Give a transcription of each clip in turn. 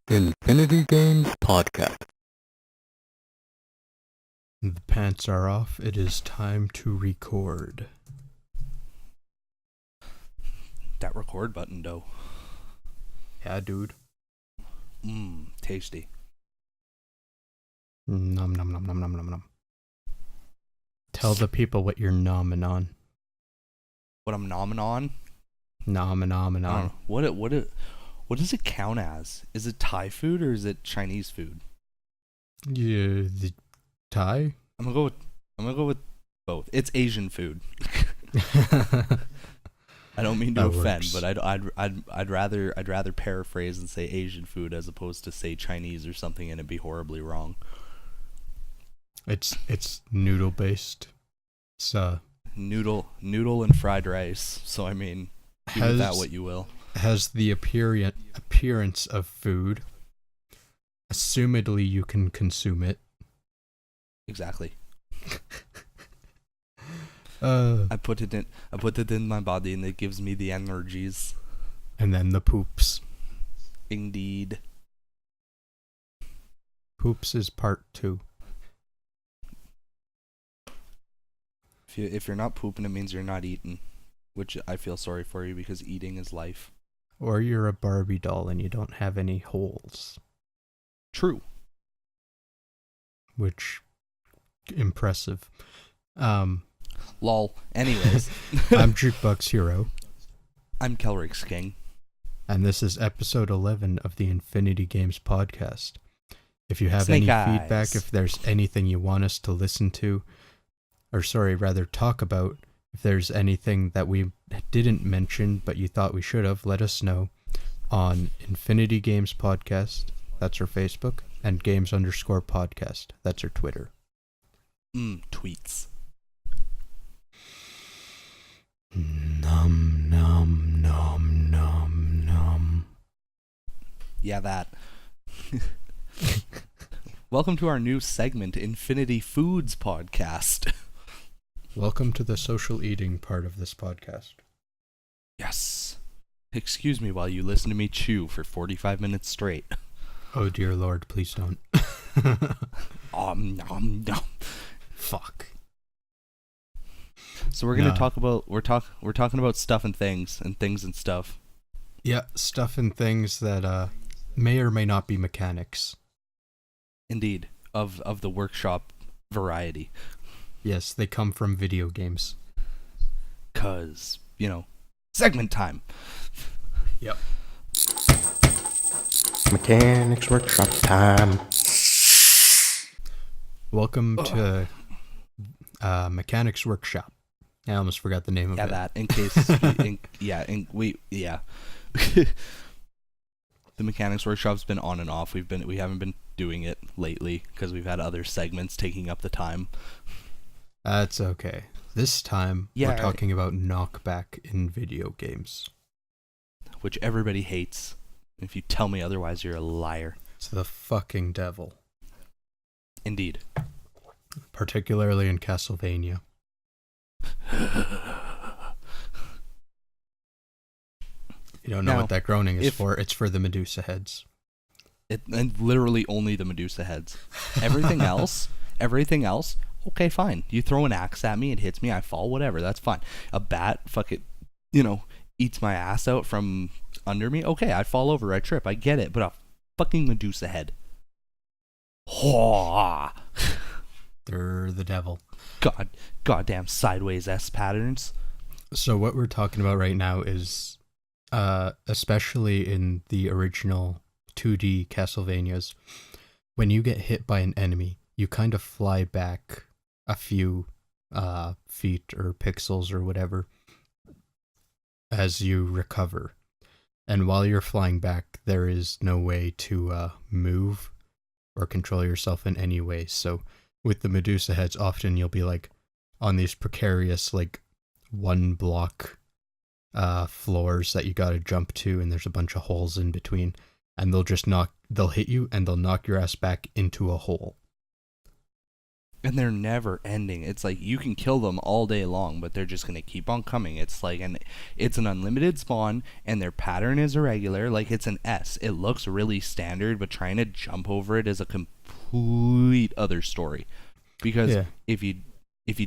Infinity Games Podcast. The pants are off. It is time to record. That record button, though. Yeah, dude. Tasty. Nom nom nom nom nom nom nom. Tell the people what you're nomming on. What I'm nomming on? Nomming I don't on. know. What does it count as? Is it Thai food or is it Chinese food? Yeah, the Thai? I'm gonna go with both. It's Asian food. I don't mean to That offend, works. but I'd rather paraphrase and say Asian food as opposed to say Chinese or something and it be horribly wrong. It's noodle based. It's Noodle and fried rice. So I mean, give it that what you will. has the appearance of food. Assumedly, you can consume it. Exactly. And I put it in my body and it gives me the energies. then the poops. Indeed. Poops is part 2. If you're not pooping, it means you're not eating, which I feel sorry for you because eating is life. Or you're a Barbie doll and you don't have any holes. True. Which, impressive. Lol. Anyways, I'm Jukeboxhero, I'm KelryxsKing. and this is episode 11 of the Infinity Games podcast. If you have Snake any eyes. feedback, if there's anything you want us to listen to, talk about, if there's anything that we didn't mention but you thought we should have, let us know on Infinity Games Podcast, that's our Facebook, and Games_podcast, that's our Twitter. Tweets. Nom nom nom nom nom. Yeah, that. Welcome to our new segment, Infinity Foods Podcast. Welcome to the social eating part of this podcast. Yes. Excuse me while you listen to me chew for 45 minutes straight. Oh dear Lord, please don't. Nom. Fuck. So we're gonna No. talk about we're talking about stuff and things and stuff. Yeah, stuff and things that may or may not be mechanics. Indeed, of the workshop variety. Yes, they come from video games. 'Cause, segment time. Yep. Mechanics Workshop time. Welcome to Mechanics Workshop. I almost forgot the name of Yeah, it. that in case. The mechanics workshop's been on and off. We haven't been doing it lately because we've had other segments taking up the time. That's okay. This time, Yeah, we're right. talking about knockback in video games. Which everybody hates. If you tell me otherwise, you're a liar. It's the fucking devil. Indeed. Particularly in Castlevania. You don't know Now, what that groaning is if- for. It's for the Medusa heads. And literally only the Medusa heads. Everything else, okay, fine. You throw an axe at me, it hits me, I fall, whatever, that's fine. A bat, eats my ass out from under me, okay, I fall over, I trip, I get it, but a fucking Medusa head. They're the devil. Goddamn sideways S patterns. So what we're talking about right now is, especially in the original 2D Castlevanias, when you get hit by an enemy, you kind of fly back a few feet or pixels or whatever as you recover. And while you're flying back, there is no way to move or control yourself in any way. So with the Medusa heads, often you'll be like on these precarious one block floors that you gotta jump to, and there's a bunch of holes in between, and they'll hit you and they'll knock your ass back into a hole. And they're never ending. It's like you can kill them all day long, but they're just gonna keep on coming. It's like, and it's an unlimited spawn, and their pattern is irregular. Like, it's an S. It looks really standard, but trying to jump over it is a complete other story. Because if you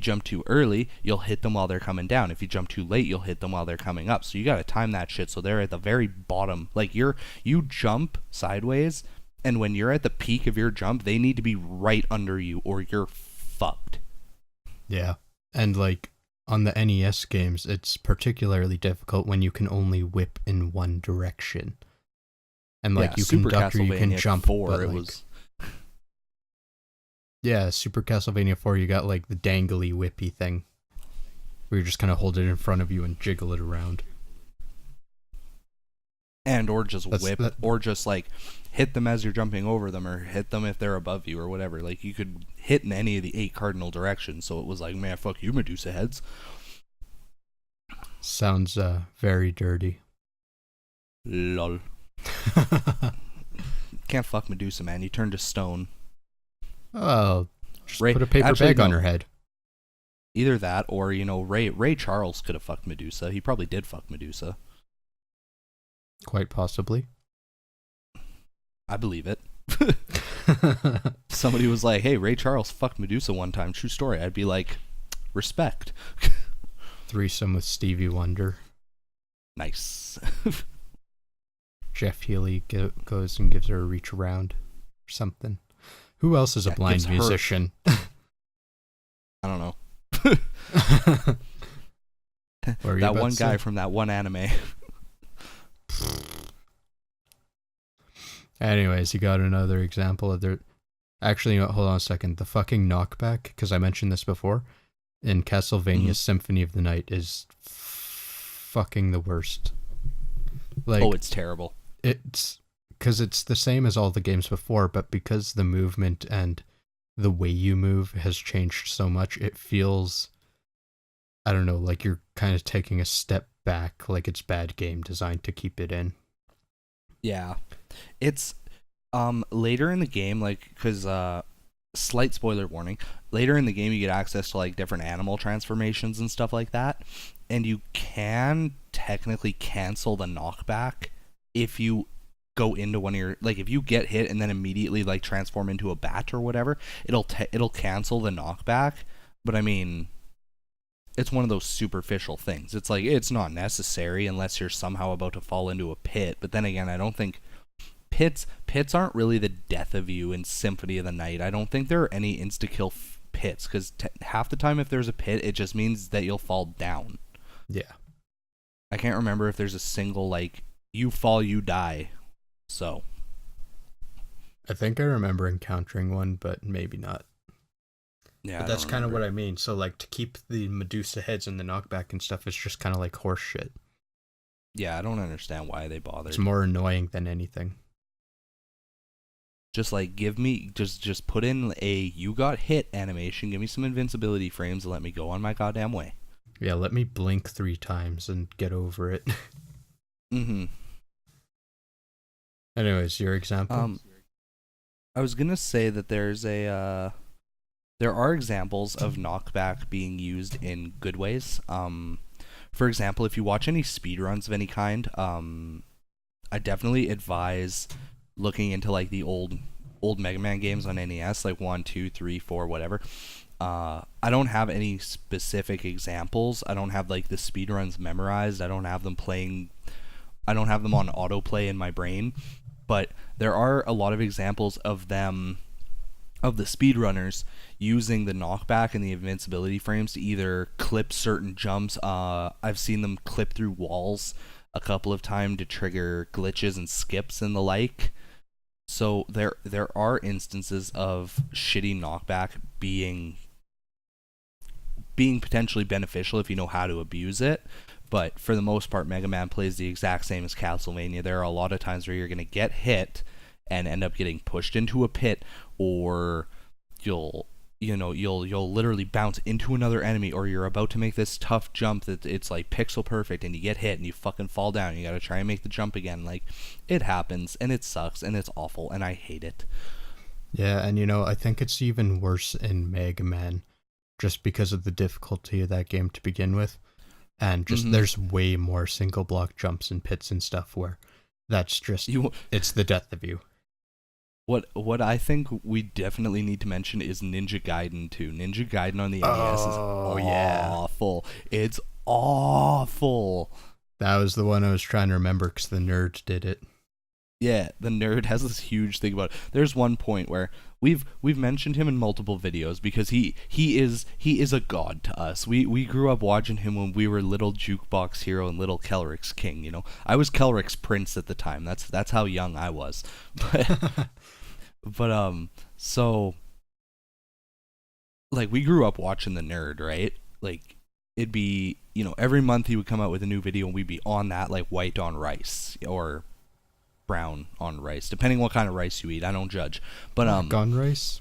jump too early, you'll hit them while they're coming down. If you jump too late, you'll hit them while they're coming up. So you gotta time that shit so they're at the very bottom. Like, you jump sideways, and when you're at the peak of your jump, they need to be right under you, or you're fucked. Yeah. And like on the NES games, it's particularly difficult when you can only whip in one direction. And like you can duck or you can jump. 4, but it like, was. Yeah, Super Castlevania 4, you got like the dangly whippy thing where you just kind of hold it in front of you and jiggle it around. And or just or just like hit them as you're jumping over them, or hit them if they're above you, or whatever. Like, you could hit in any of the 8 cardinal directions, so it was like, man, fuck you, Medusa heads. Sounds very dirty. Lol. Can't fuck Medusa, man. You turn to stone. Oh, just put a paper bag on her head. Either that, or, you know, Ray Charles could have fucked Medusa. He probably did fuck Medusa. Quite possibly. I believe it. Somebody was like, hey, Ray Charles fucked Medusa one time. True story. I'd be like, respect. Threesome with Stevie Wonder. Nice. Jeff Healey goes and gives her a reach around or something. Who else is a blind musician? I don't know. That one guy from that one anime. Anyways, you got another example of their... Actually, hold on a second. The fucking knockback, because I mentioned this before, in Castlevania Symphony of the Night is fucking the worst. Like, oh, it's terrible. It's... Because it's the same as all the games before, but because the movement and the way you move has changed so much, it feels... I don't know, like you're kind of taking a step back, like it's bad game design to keep it in. Yeah. It's later in the game, like, because slight spoiler warning, later in the game you get access to like different animal transformations and stuff like that, and you can technically cancel the knockback if you go into one of your, like, if you get hit and then immediately like transform into a bat or whatever, it'll cancel the knockback. But I mean, it's one of those superficial things. It's like, it's not necessary unless you're somehow about to fall into a pit. But then again, I don't think pits aren't really the death of you in Symphony of the Night. I don't think there are any insta-kill pits, because half the time if there's a pit, it just means that you'll fall down. Yeah. I can't remember if there's a single, like, you fall, you die. So. I think I remember encountering one, but maybe not. Yeah, but that's kind of what I mean. So, like, to keep the Medusa heads and the knockback and stuff is just kind of like horse shit. Yeah, I don't understand why they bothered. It's more annoying than anything. Just like, give me, just put in a you got hit animation, give me some invincibility frames, and let me go on my goddamn way. Yeah, let me blink 3 times and get over it. Mm-hmm. Anyways, your example? I was gonna say that there are examples of knockback being used in good ways. For example, if you watch any speedruns of any kind, I definitely advise looking into like the old Mega Man games on NES, like 1, 2, 3, 4, whatever. I don't have any specific examples. I don't have like the speedruns memorized. I don't have them on autoplay in my brain. But there are a lot of examples of the speedrunners using the knockback and the invincibility frames to either clip certain jumps. I've seen them clip through walls a couple of times to trigger glitches and skips and the like. So there are instances of shitty knockback being potentially beneficial if you know how to abuse it. But for the most part, Mega Man plays the exact same as Castlevania. There are a lot of times where you're going to get hit and end up getting pushed into a pit, or you'll literally bounce into another enemy, or you're about to make this tough jump that it's like pixel perfect and you get hit and you fucking fall down. You got to try and make the jump again. Like, it happens and it sucks and it's awful and I hate it. Yeah, and I think it's even worse in Mega Man, just because of the difficulty of that game to begin with. And just Mm-hmm. there's way more single block jumps and pits and stuff where that's just, You it's the death of you. what I think we definitely need to mention is Ninja Gaiden 2. Ninja Gaiden on the NES is Yeah. awful. It's awful. That was the one I was trying to remember because the nerd did it. Yeah, the nerd has this huge thing about it. There's one point where we've mentioned him in multiple videos because he is a god to us. We grew up watching him when we were little Jukebox Hero and little KelryxsKing. I was Kelryx Prince at the time. That's how young I was. So like we grew up watching the nerd, right? Like it'd be every month he would come out with a new video and we'd be on that like white on rice or brown on rice, depending what kind of rice you eat. I don't judge. But Gun rice?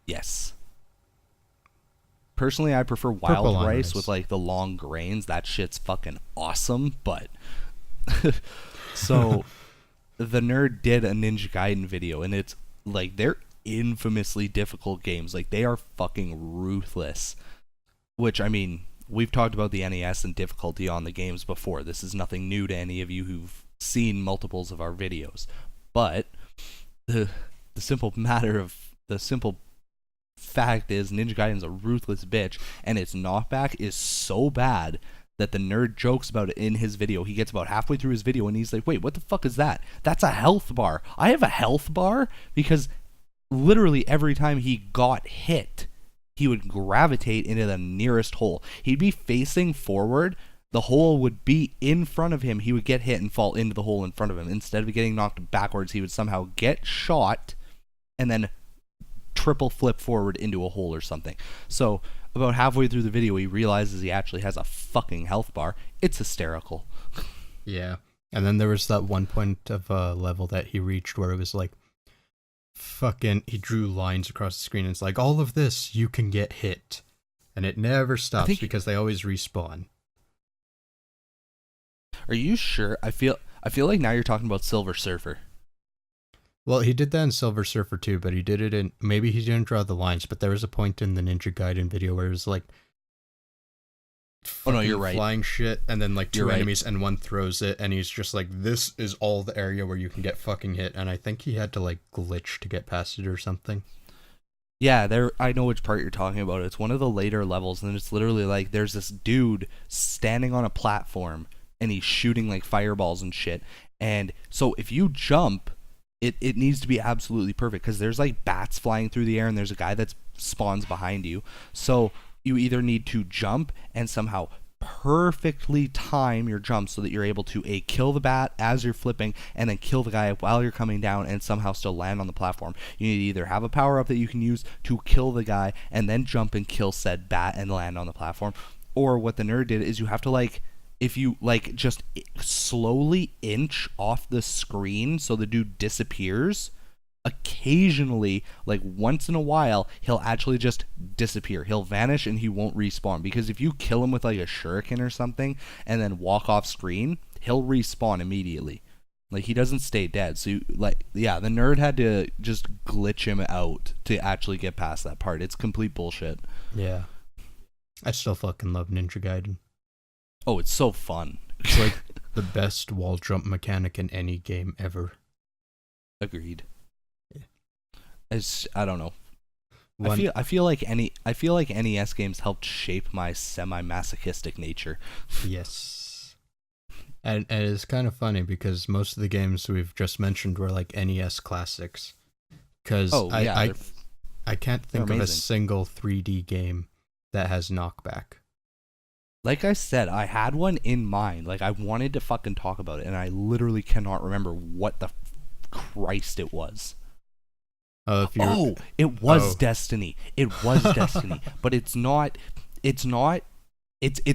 yes. Personally, I prefer Purple wild on rice rice. with like the long grains. That shit's fucking awesome. But so the nerd did a Ninja Gaiden video, and it's like they're infamously difficult games. Like they are fucking ruthless. Which I mean, we've talked about the NES and difficulty on the games before. This is nothing new to any of you who've seen multiples of our videos, but the simple fact is Ninja Gaiden's a ruthless bitch, and its knockback is so bad that the nerd jokes about it in his video. He gets about halfway through his video and he's like, wait, what the fuck is that? That's a health bar. I have a health bar? Because literally every time he got hit, he would gravitate into the nearest hole. He'd be facing forward. The hole would be in front of him. He would get hit and fall into the hole in front of him. Instead of getting knocked backwards, he would somehow get shot and then triple flip forward into a hole or something. So about halfway through the video, he realizes he actually has a fucking health bar. It's hysterical. Yeah. And then there was that one point of a level that he reached where it was like, fucking, he drew lines across the screen and it's like, all of this, you can get hit. And it never stops because they always respawn. Are you sure? I feel like now you're talking about Silver Surfer. Well, he did that in Silver Surfer too, but he did it in, maybe he didn't draw the lines, but there was a point in the Ninja Gaiden video where it was like, oh no, you're right. Flying shit, and then like two You're enemies, and one throws it, and he's just like, this is all the area where you can get fucking hit, and I think he had to like glitch to get past it or something. Yeah, I know which part you're talking about. It's one of the later levels, and it's literally like there's this dude standing on a platform, and he's shooting like fireballs and shit. And so if you jump, it needs to be absolutely perfect because there's like bats flying through the air, and there's a guy that spawns behind you. So you either need to jump and somehow perfectly time your jump so that you're able to kill the bat as you're flipping and then kill the guy while you're coming down and somehow still land on the platform. You need to either have a power up that you can use to kill the guy and then jump and kill said bat and land on the platform, or what the nerd did is you have to like, if you like just slowly inch off the screen so the dude disappears, occasionally, like once in a while, he'll actually just disappear. He'll vanish and he won't respawn. Because if you kill him with like a shuriken or something and then walk off screen, he'll respawn immediately. Like he doesn't stay dead. So the nerd had to just glitch him out to actually get past that part. It's complete bullshit. Yeah. I still fucking love Ninja Gaiden. Oh, it's so fun. It's like the best wall jump mechanic in any game ever. Agreed. I don't know. One, I feel like NES games helped shape my semi-masochistic nature. yes. And it's kind of funny because most of the games we've just mentioned were like NES classics. Because I can't think of a single 3D game that has knockback. Like I said, I had one in mind. Like I wanted to fucking talk about it, and I literally cannot remember what the Christ it was. It was Destiny. It was Destiny, but it's not. It's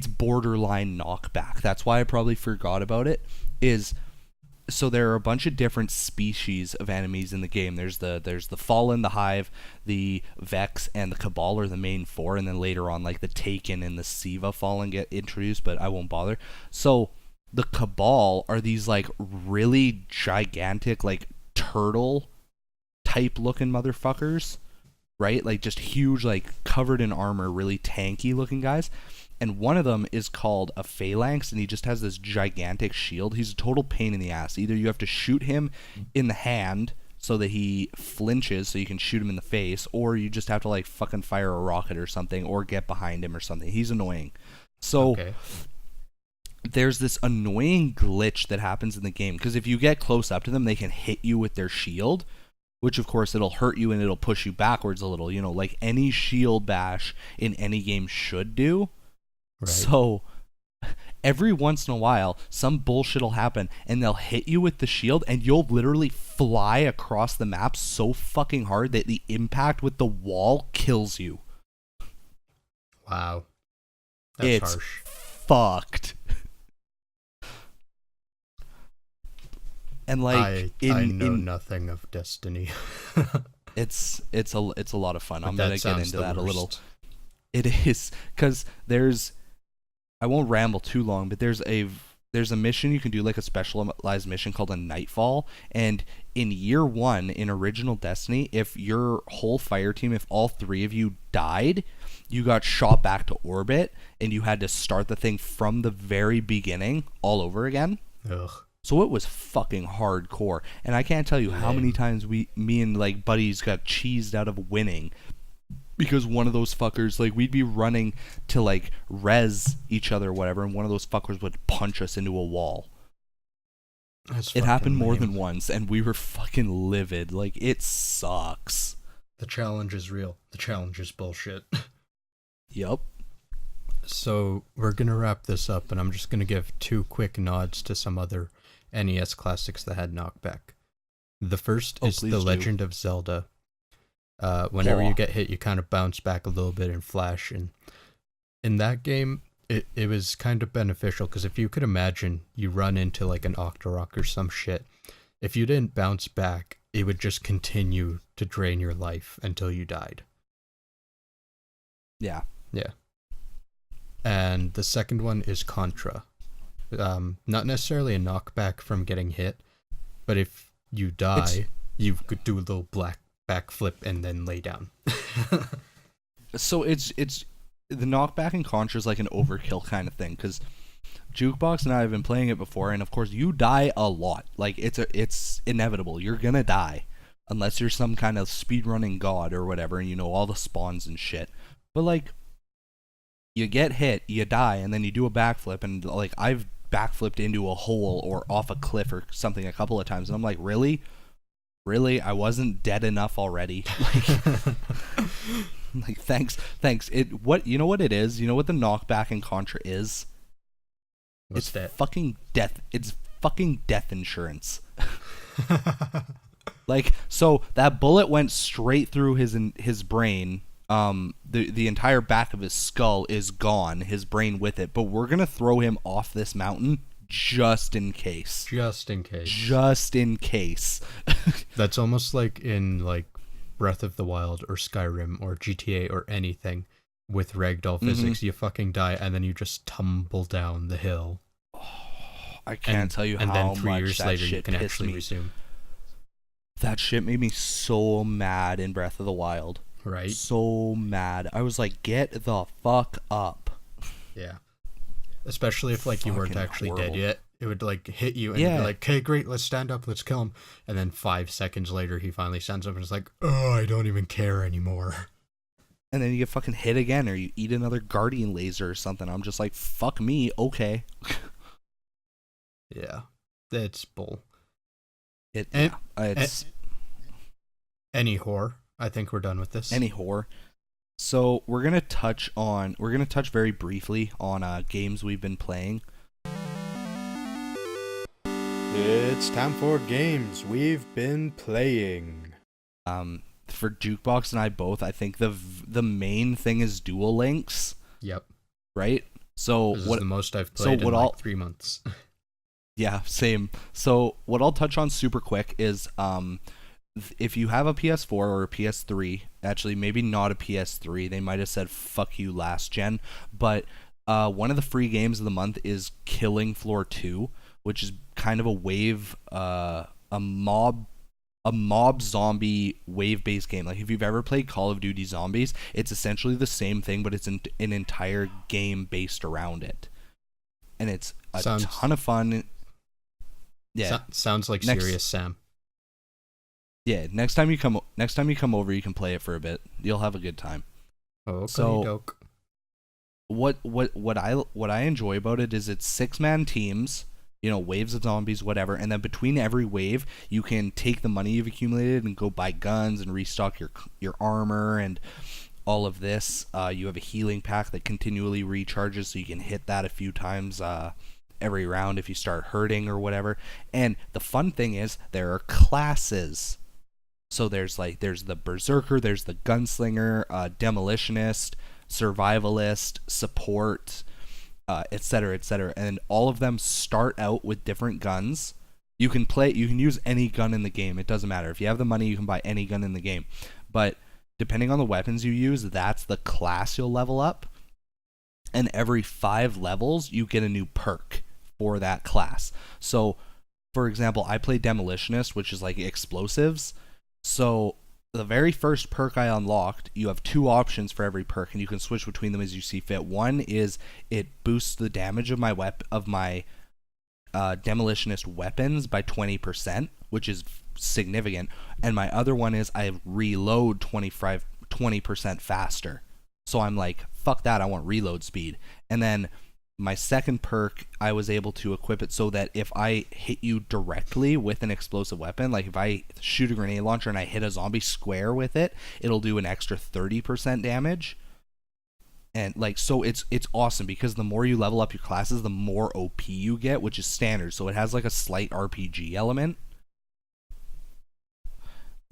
borderline knockback. That's why I probably forgot about it. So there are a bunch of different species of enemies in the game. There's the Fallen, the Hive, the Vex, and the Cabal are the main four, and then later on like the Taken and the Siva Fallen get introduced, but I won't bother. So the Cabal are these like really gigantic like turtle type looking motherfuckers, right? Like just huge, like covered in armor, really tanky looking guys. And one of them is called a phalanx, and he just has this gigantic shield. He's a total pain in the ass. Either you have to shoot him in the hand so that he flinches so you can shoot him in the face, or you just have to like fucking fire a rocket or something, or get behind him or something. He's annoying. So there's this annoying glitch that happens in the game, because if you get close up to them, they can hit you with their shield, which of course it'll hurt you and it'll push you backwards a little, you know, like any shield bash in any game should do. Right. So every once in a while, some bullshit will happen and they'll hit you with the shield and you'll literally fly across the map so fucking hard that the impact with the wall kills you. Wow. That's harsh. Fucked. And like I know nothing of Destiny. it's a lot of fun. But I'm gonna get into that a little. It is, because I won't ramble too long, but there's a mission you can do, like a specialized mission called a Nightfall, and in year 1 in original Destiny, if your whole fire team, if all 3 of you died, you got shot back to orbit and you had to start the thing from the very beginning all over again. Ugh. So it was fucking hardcore, and I can't tell you how many times me and like buddies got cheesed out of winning because one of those fuckers, like, we'd be running to like res each other or whatever, and one of those fuckers would punch us into a wall. It happened more than once, and we were fucking livid. Like, it sucks. The challenge is real. The challenge is bullshit. Yup. So we're gonna wrap this up, and I'm just gonna give 2 quick nods to some other NES classics that had knockback. The first is The Legend of Zelda. Whenever you get hit, you kind of bounce back a little bit and flash. And in that game, it was kind of beneficial, because if you could imagine you run into like an Octorok or some shit, if you didn't bounce back, it would just continue to drain your life until you died. Yeah. Yeah. And the second one is Contra. Not necessarily a knockback from getting hit, but if you die, you could do a little backflip and then lay down. So it's the knockback in Contra is like an overkill kind of thing, because Jukebox and I have been playing it before, and of course you die a lot. Like, it's inevitable. You're gonna die unless you're some kind of speedrunning god or whatever, and you know all the spawns and shit. But like, you get hit, you die, and then you do a backflip, and like, I've backflipped into a hole or off a cliff or something a couple of times, and I'm like, really? I wasn't dead enough already. Like, thanks. You know what it is? You know what the knockback in Contra is? What's that? Fucking death. It's fucking death insurance. Like, so that bullet went straight through his brain. The entire back of his skull is gone, his brain with it, but we're gonna throw him off this mountain just in case. That's almost like in like Breath of the Wild or Skyrim or GTA or anything with ragdoll physics. You fucking die and then you just tumble down the hill. I can't tell you how much and then 3 years that later shit you can actually resume. That shit made me so mad in Breath of the Wild. Right? So mad. I was like, get the fuck up. Yeah. Especially if like you weren't actually dead yet. It would like hit you and you'd be like, okay, great, let's stand up, let's kill him. And then 5 seconds later he finally stands up and is like, oh, I don't even care anymore. And then you get fucking hit again, or you eat another guardian laser or something. I'm just like, fuck me, okay. Yeah. That's bull. It's any whore. I think we're done with this. Any whore. So we're gonna touch very briefly on games we've been playing. It's time for games we've been playing. For Jukebox and I both, I think the main thing is Duel Links. Yep. Right? So this is the most I've played in like 3 months. Yeah, same. So what I'll touch on super quick is if you have a PS4 or a PS3, actually maybe not a PS3, they might have said fuck you last gen, but one of the free games of the month is Killing Floor 2, which is kind of a wave, a mob a mob zombie wave based game. Like if you've ever played Call of Duty Zombies, it's essentially the same thing, but it's an entire game based around it, and it's a ton of fun. Yeah, sounds like Serious Sam. Yeah, next time you come over, you can play it for a bit. You'll have a good time. Oh, okay, so doke. What I enjoy about it is it's 6-man teams, waves of zombies, whatever, and then between every wave, you can take the money you've accumulated and go buy guns and restock your armor and all of this. You have a healing pack that continually recharges, so you can hit that a few times every round if you start hurting or whatever. And the fun thing is there are classes. So there's the Berserker, there's the Gunslinger, Demolitionist, Survivalist, Support, etc., etc. And all of them start out with different guns. You can use any gun in the game. It doesn't matter. If you have the money, you can buy any gun in the game. But depending on the weapons you use, that's the class you'll level up. And every 5 levels, you get a new perk for that class. So, for example, I play Demolitionist, which is like explosives. So the very first perk I unlocked, you have 2 options for every perk, and you can switch between them as you see fit. One is it boosts the damage of my Demolitionist weapons by 20%, which is significant. And my other one is I reload 20% faster. So I'm like, fuck that, I want reload speed. And then my second perk, I was able to equip it so that if I hit you directly with an explosive weapon, like if I shoot a grenade launcher and I hit a zombie square with it, it'll do an extra 30% damage. And so it's awesome because the more you level up your classes, the more OP you get, which is standard. So it has like a slight RPG element.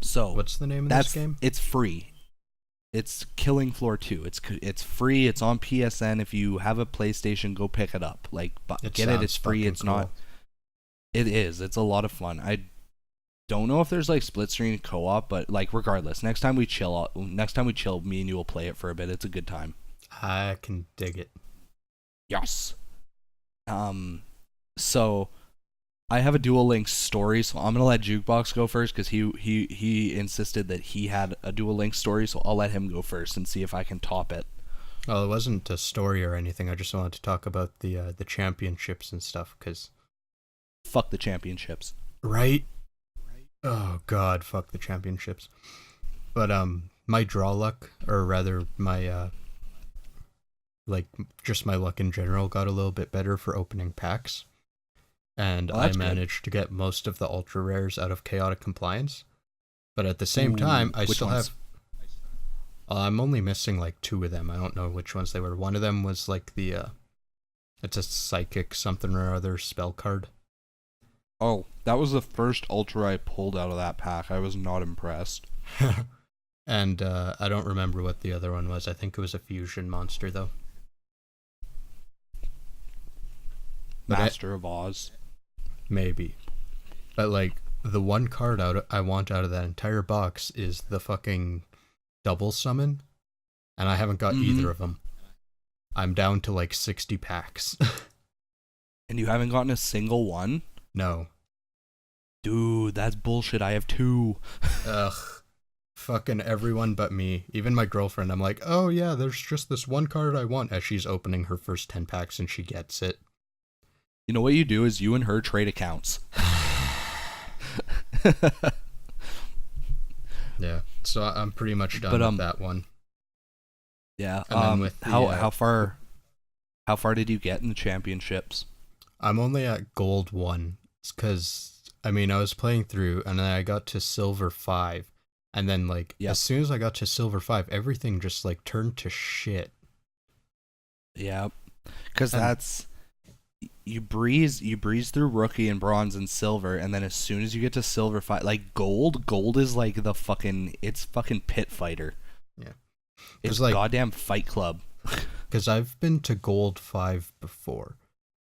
So what's the name of this game? It's free. It's Killing Floor 2. It's free. It's on PSN. If you have a PlayStation, go pick it up. Get it. It's free. It's cool. Not. It is. It's a lot of fun. I don't know if there's split screen co-op, but regardless, next time we chill, me and you will play it for a bit. It's a good time. I can dig it. Yes. So I have a Duel Links story, so I'm gonna let Jukebox go first because he insisted that he had a Duel Links story, so I'll let him go first and see if I can top it. Well, it wasn't a story or anything. I just wanted to talk about the championships and stuff because fuck the championships. Right? Oh God, fuck the championships. But my draw luck, or rather my just my luck in general, got a little bit better for opening packs. And I managed to get most of the ultra rares out of Chaotic Compliance. But at the same time, I still have... I'm only missing 2 of them. I don't know which ones they were. One of them was it's a psychic something or other spell card. Oh, that was the first ultra I pulled out of that pack. I was not impressed. And I don't remember what the other one was. I think it was a fusion monster, though. Master of Oz. Maybe. But the one card I want out of that entire box is the fucking double summon, and I haven't got either of them. I'm down to 60 packs. And you haven't gotten a single one? No. Dude, that's bullshit. I have 2. Ugh. Fucking everyone but me. Even my girlfriend. I'm like, oh yeah, there's just this one card I want, as she's opening her first 10 packs and she gets it. You know what you do is you and her trade accounts. Yeah, so I'm pretty much done with that one. Yeah. How far did you get in the championships? I'm only at gold 1 because I was playing through and then I got to silver 5, and then as soon as I got to silver 5, everything just turned to shit. Yeah, because that's. You breeze through rookie and bronze and silver, and then as soon as you get to silver 5, gold is the fucking, it's fucking Pit Fighter. Yeah, it's goddamn Fight Club. Because I've been to gold 5 before,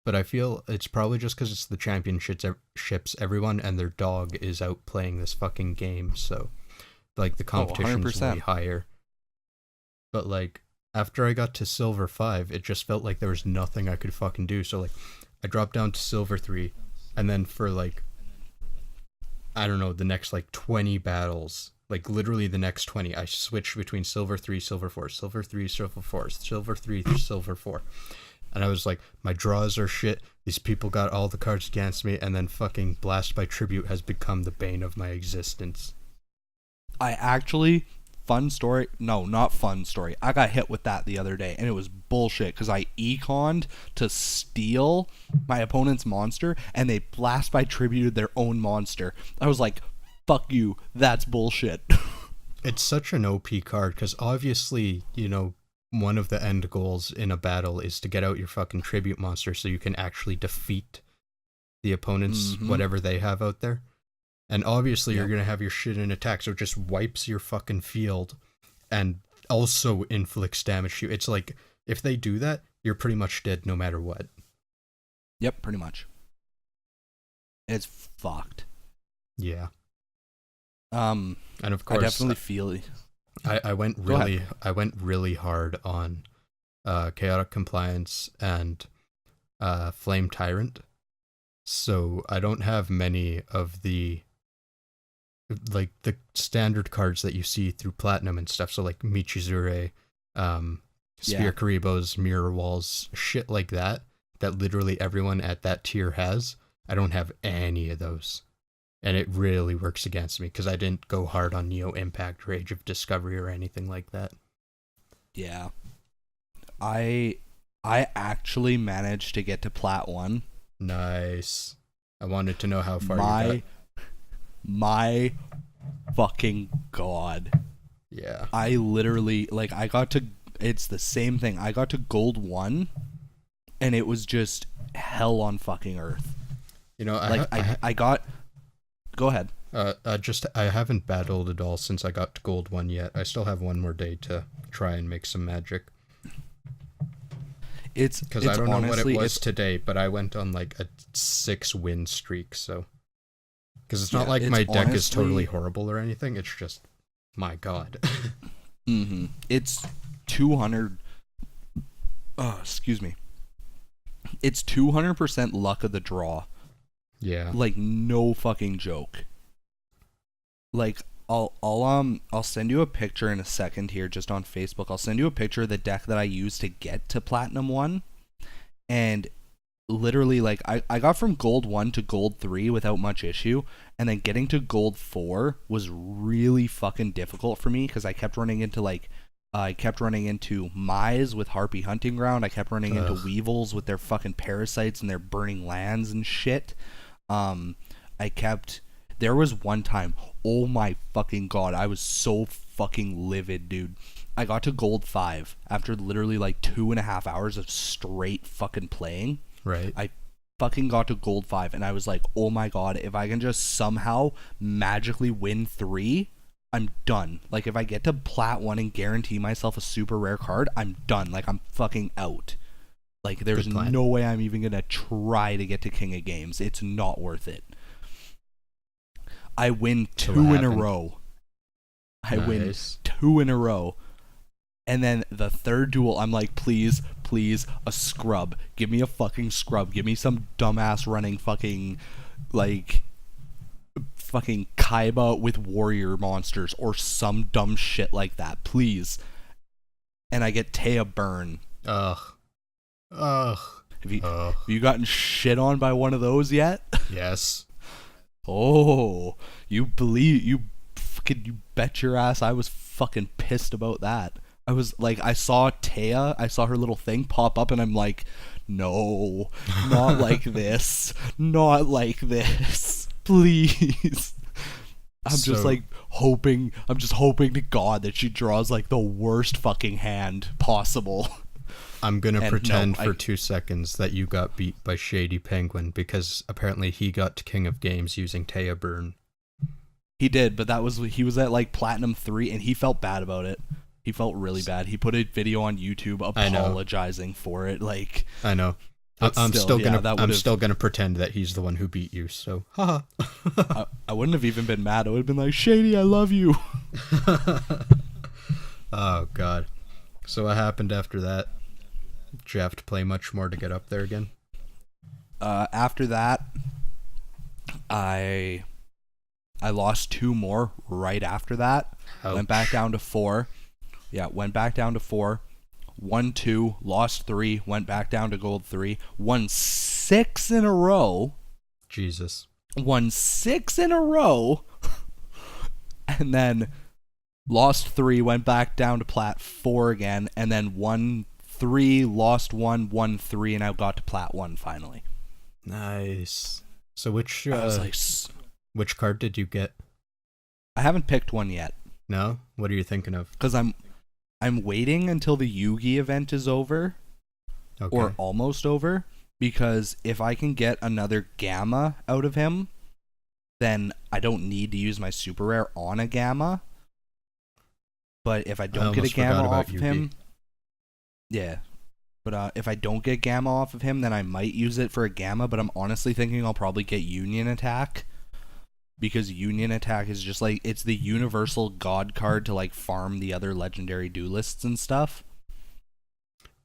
but I feel it's probably just because it's the championships. Everyone and their dog is out playing this fucking game, so the competition's way higher. But after I got to silver 5, it just felt like there was nothing I could fucking do. So I dropped down to silver 3, and then for I don't know, the next like 20 battles, like literally the next 20, I switched between silver 3, silver 4, silver 3, silver 4, silver 3, silver 4. And I was like, my draws are shit. These people got all the cards against me. And then fucking Blast by Tribute has become the bane of my existence. I actually, fun story. No, not fun story. I got hit with that the other day, and it was bullshit because I econned to steal my opponent's monster, and they Blast by Tributed their own monster. I was like, fuck you. That's bullshit. It's such an OP card because obviously, you know, one of the end goals in a battle is to get out your fucking tribute monster so you can actually defeat the opponents, whatever they have out there. And obviously you're going to have your shit in attack, so it just wipes your fucking field and also inflicts damage to you. It's like, if they do that, you're pretty much dead no matter what. Yep, pretty much. It's fucked. Yeah. And of course, I definitely feel I went really hard on Chaotic Compliance and Flame Tyrant. So I don't have many of the like the standard cards that you see through Platinum and stuff. So like Michizure, Spear Karibos, Mirror Walls, shit like that literally everyone at that tier has. I don't have any of those. And it really works against me because I didn't go hard on Neo Impact, Rage of Discovery, or anything like that. Yeah. I actually managed to get to Plat 1. Nice. I wanted to know how far you got. My fucking god. Yeah. I literally, like, it's the same thing. I got to Gold 1, and it was just hell on fucking earth. You know, I got... Go ahead. I haven't battled at all since I got to Gold 1 yet. I still have one more day to try and make some magic. Because I don't know what it was today, but I went on like a 6-win streak, so... Because it's not like my deck is totally horrible or anything, it's just, my god. It's 200... excuse me. It's 200% luck of the draw. Yeah. Like, no fucking joke. Like, I'll send you a picture in a second here, just on Facebook. I'll send you a picture of the deck that I used to get to Platinum 1. And literally, like, I got from Gold 1 to Gold 3 without much issue. And then getting to Gold 4 was really fucking difficult for me, because I kept running into, like, Mize with Harpy Hunting Ground. I kept running into Weevils with their fucking parasites and their burning lands and shit. There was one time, oh my fucking god, I was so fucking livid, dude. I got to Gold 5 after literally like 2.5 hours of straight fucking playing. Right. I fucking got to Gold 5 and I was like, oh my god, if I can just somehow magically win 3, I'm done. Like, if I get to Plat 1 and guarantee myself a super rare card, I'm done. Like, I'm fucking out. Like, there's no way I'm even gonna try to get to King of Games. It's not worth it. I win 2 in a row. I win 2 in a row. And then the third duel, I'm like, please, a scrub. Give me a fucking scrub. Give me some dumbass running fucking, like, fucking Kaiba with warrior monsters or some dumb shit like that, please. And I get Taya Burn. Ugh. Have you gotten shit on by one of those yet? Yes. Oh, you bet your ass I was fucking pissed about that. I was like, I saw Taya, I saw her little thing pop up, and I'm like, no, not like this, please. I'm just hoping to God that she draws like the worst fucking hand possible. I'm gonna pretend for 2 seconds that you got beat by Shady Penguin, because apparently he got to King of Games using Taya Burn. He did, but he was at like Platinum 3 and he felt bad about it. He felt really bad. He put a video on YouTube apologizing for it. Like, I know. I'm still gonna pretend that he's the one who beat you. So, haha. I wouldn't have even been mad. I would have been like, Shady, I love you. Oh God. So what happened after that? Did you have to play much more to get up there again? After that, I I lost 2 more right after that. Ouch. Went back down to 4. Yeah, went back down to 4. Won 2, lost 3, went back down to gold 3. Won 6 in a row. Jesus. Won 6 in a row. And then lost 3, went back down to plat 4 again, and then won 3, lost 1, won 3, and I got to plat 1 finally. Nice. So which I was like, which card did you get? I haven't picked one yet. No? What are you thinking of? Because I'm waiting until the Yugi event is over, or almost over, because if I can get another Gamma out of him, then I don't need to use my super rare on a Gamma. But if I don't get a Gamma off of him, yeah. But if I don't get Gamma off of him, then I might use it for a Gamma, but I'm honestly thinking I'll probably get Union Attack. Because Union Attack is just like, it's the universal god card to like farm the other legendary duelists and stuff.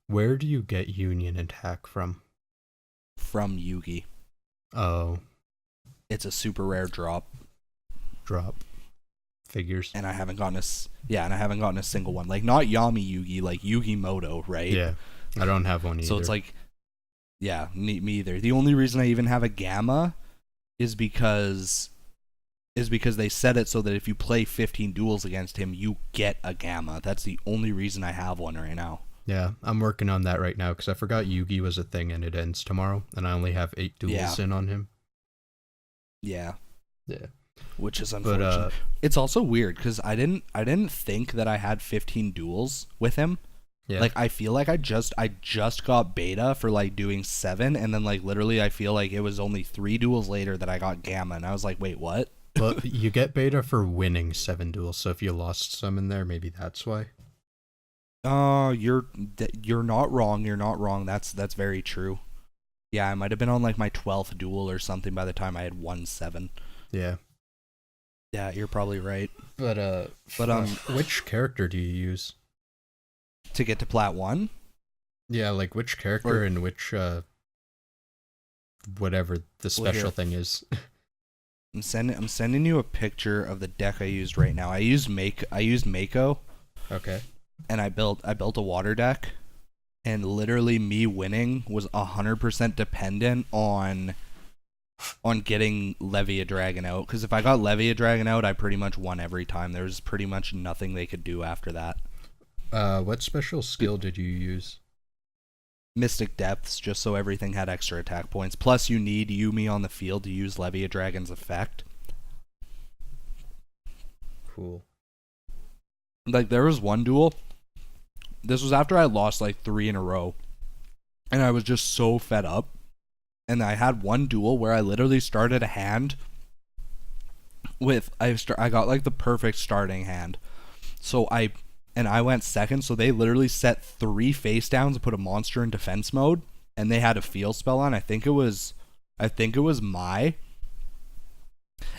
Where do you get Union Attack from? From Yugi. Oh. It's a super rare drop. Figures. And I haven't gotten a single one. Like, not Yami Yugi, like Yugi Moto, right? Yeah. I don't have one either. So it's like, yeah, me either. The only reason I even have a Gamma is because they set it so that if you play 15 duels against him, you get a Gamma. That's the only reason I have one right now. Yeah, I'm working on that right now because I forgot Yugi was a thing and it ends tomorrow, and I only have 8 duels in on him. Yeah. Yeah. Which is unfortunate. But, it's also weird because I didn't think that I had 15 duels with him. Yeah. Like, I feel like I just got beta for like doing 7, and then like literally I feel like it was only 3 duels later that I got Gamma, and I was like, wait, what? Well, you get beta for winning 7 duels, so if you lost some in there, maybe that's why. You're not wrong. You're not wrong. That's very true. Yeah, I might have been on like my 12th duel or something by the time I had won 7. Yeah. Yeah, you're probably right. But which character do you use to get to plat 1? Yeah, like which character and which whatever the special thing is. I'm sending you a picture of the deck I used right now. I used Mako. Okay. And I built a water deck, and literally me winning was 100% dependent on getting Levia Dragon out. Because if I got Levia Dragon out, I pretty much won every time. There was pretty much nothing they could do after that. What special skill did you use? Mystic Depths, just so everything had extra attack points. Plus, you need Yumi on the field to use Levia Dragon's effect. Cool. Like, there was one duel. This was after I lost like 3 in a row. And I was just so fed up. And I had one duel where I literally started a hand with... I got like the perfect starting hand. So I went second, so they literally set 3 face downs and put a monster in defense mode, and they had a field spell on. I think it was Mai.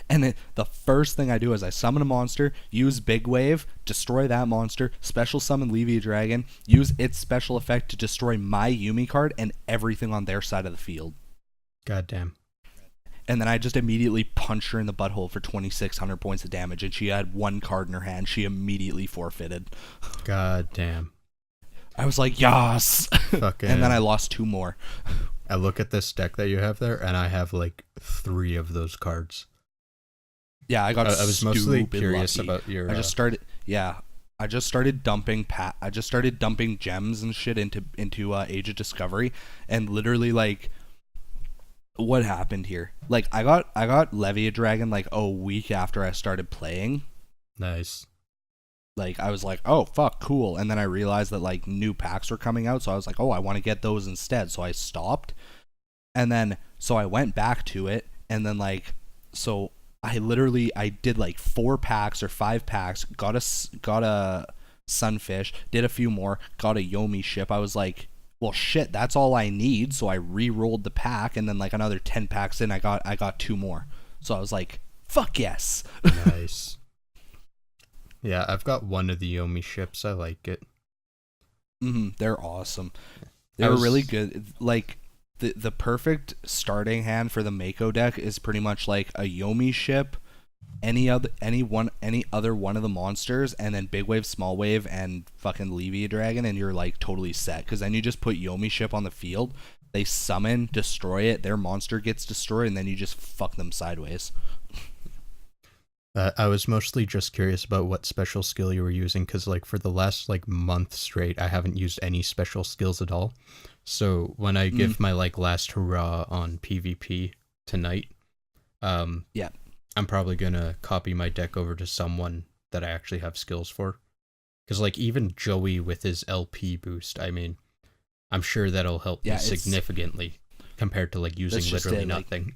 And the first thing I do is I summon a monster, use Big Wave, destroy that monster, special summon Levia Dragon, use its special effect to destroy my Yumi card and everything on their side of the field. Goddamn. And then I just immediately punch her in the butthole for 2,600 points of damage, and she had 1 card in her hand. She immediately forfeited. God damn. I was like, yes! Fucking. And then I lost 2 more. I look at this deck that you have there, and I have like 3 of those cards. Yeah, I was mostly curious lucky. About your... I just started dumping gems and shit into Age of Discovery, and literally like... What happened here? Like, I got Levia Dragon like a week after I started playing. Nice. Like, I was like, oh, fuck, cool. And then I realized that, like, new packs were coming out, so I was like, oh, I want to get those instead. So I stopped. And then, so I went back to it, and then, like, so I did, like, 4 packs or 5 packs, got a Sunfish, did a few more, got a Yomi ship. I was like... Well, shit, that's all I need. So I re-rolled the pack, and then like another 10 packs in, I got 2 more. So I was like, fuck yes. Nice. Yeah, I've got one of the Yomi ships. I like it. They're awesome. They're really good. Like the perfect starting hand for the Mako deck is pretty much like a Yomi ship any other one of the monsters, and then big wave, small wave, and fucking Levia Dragon, and you're like totally set. Because then you just put Yomi ship on the field, they summon, destroy it, their monster gets destroyed, and then you just fuck them sideways. I was mostly just curious about what special skill you were using, because like for the last like month straight, I haven't used any special skills at all. So when I give my like last hurrah on PvP tonight, yeah, I'm probably gonna copy my deck over to someone that I actually have skills for. Because like even Joey with his LP boost, I mean, I'm sure that'll help me significantly compared to like using literally nothing.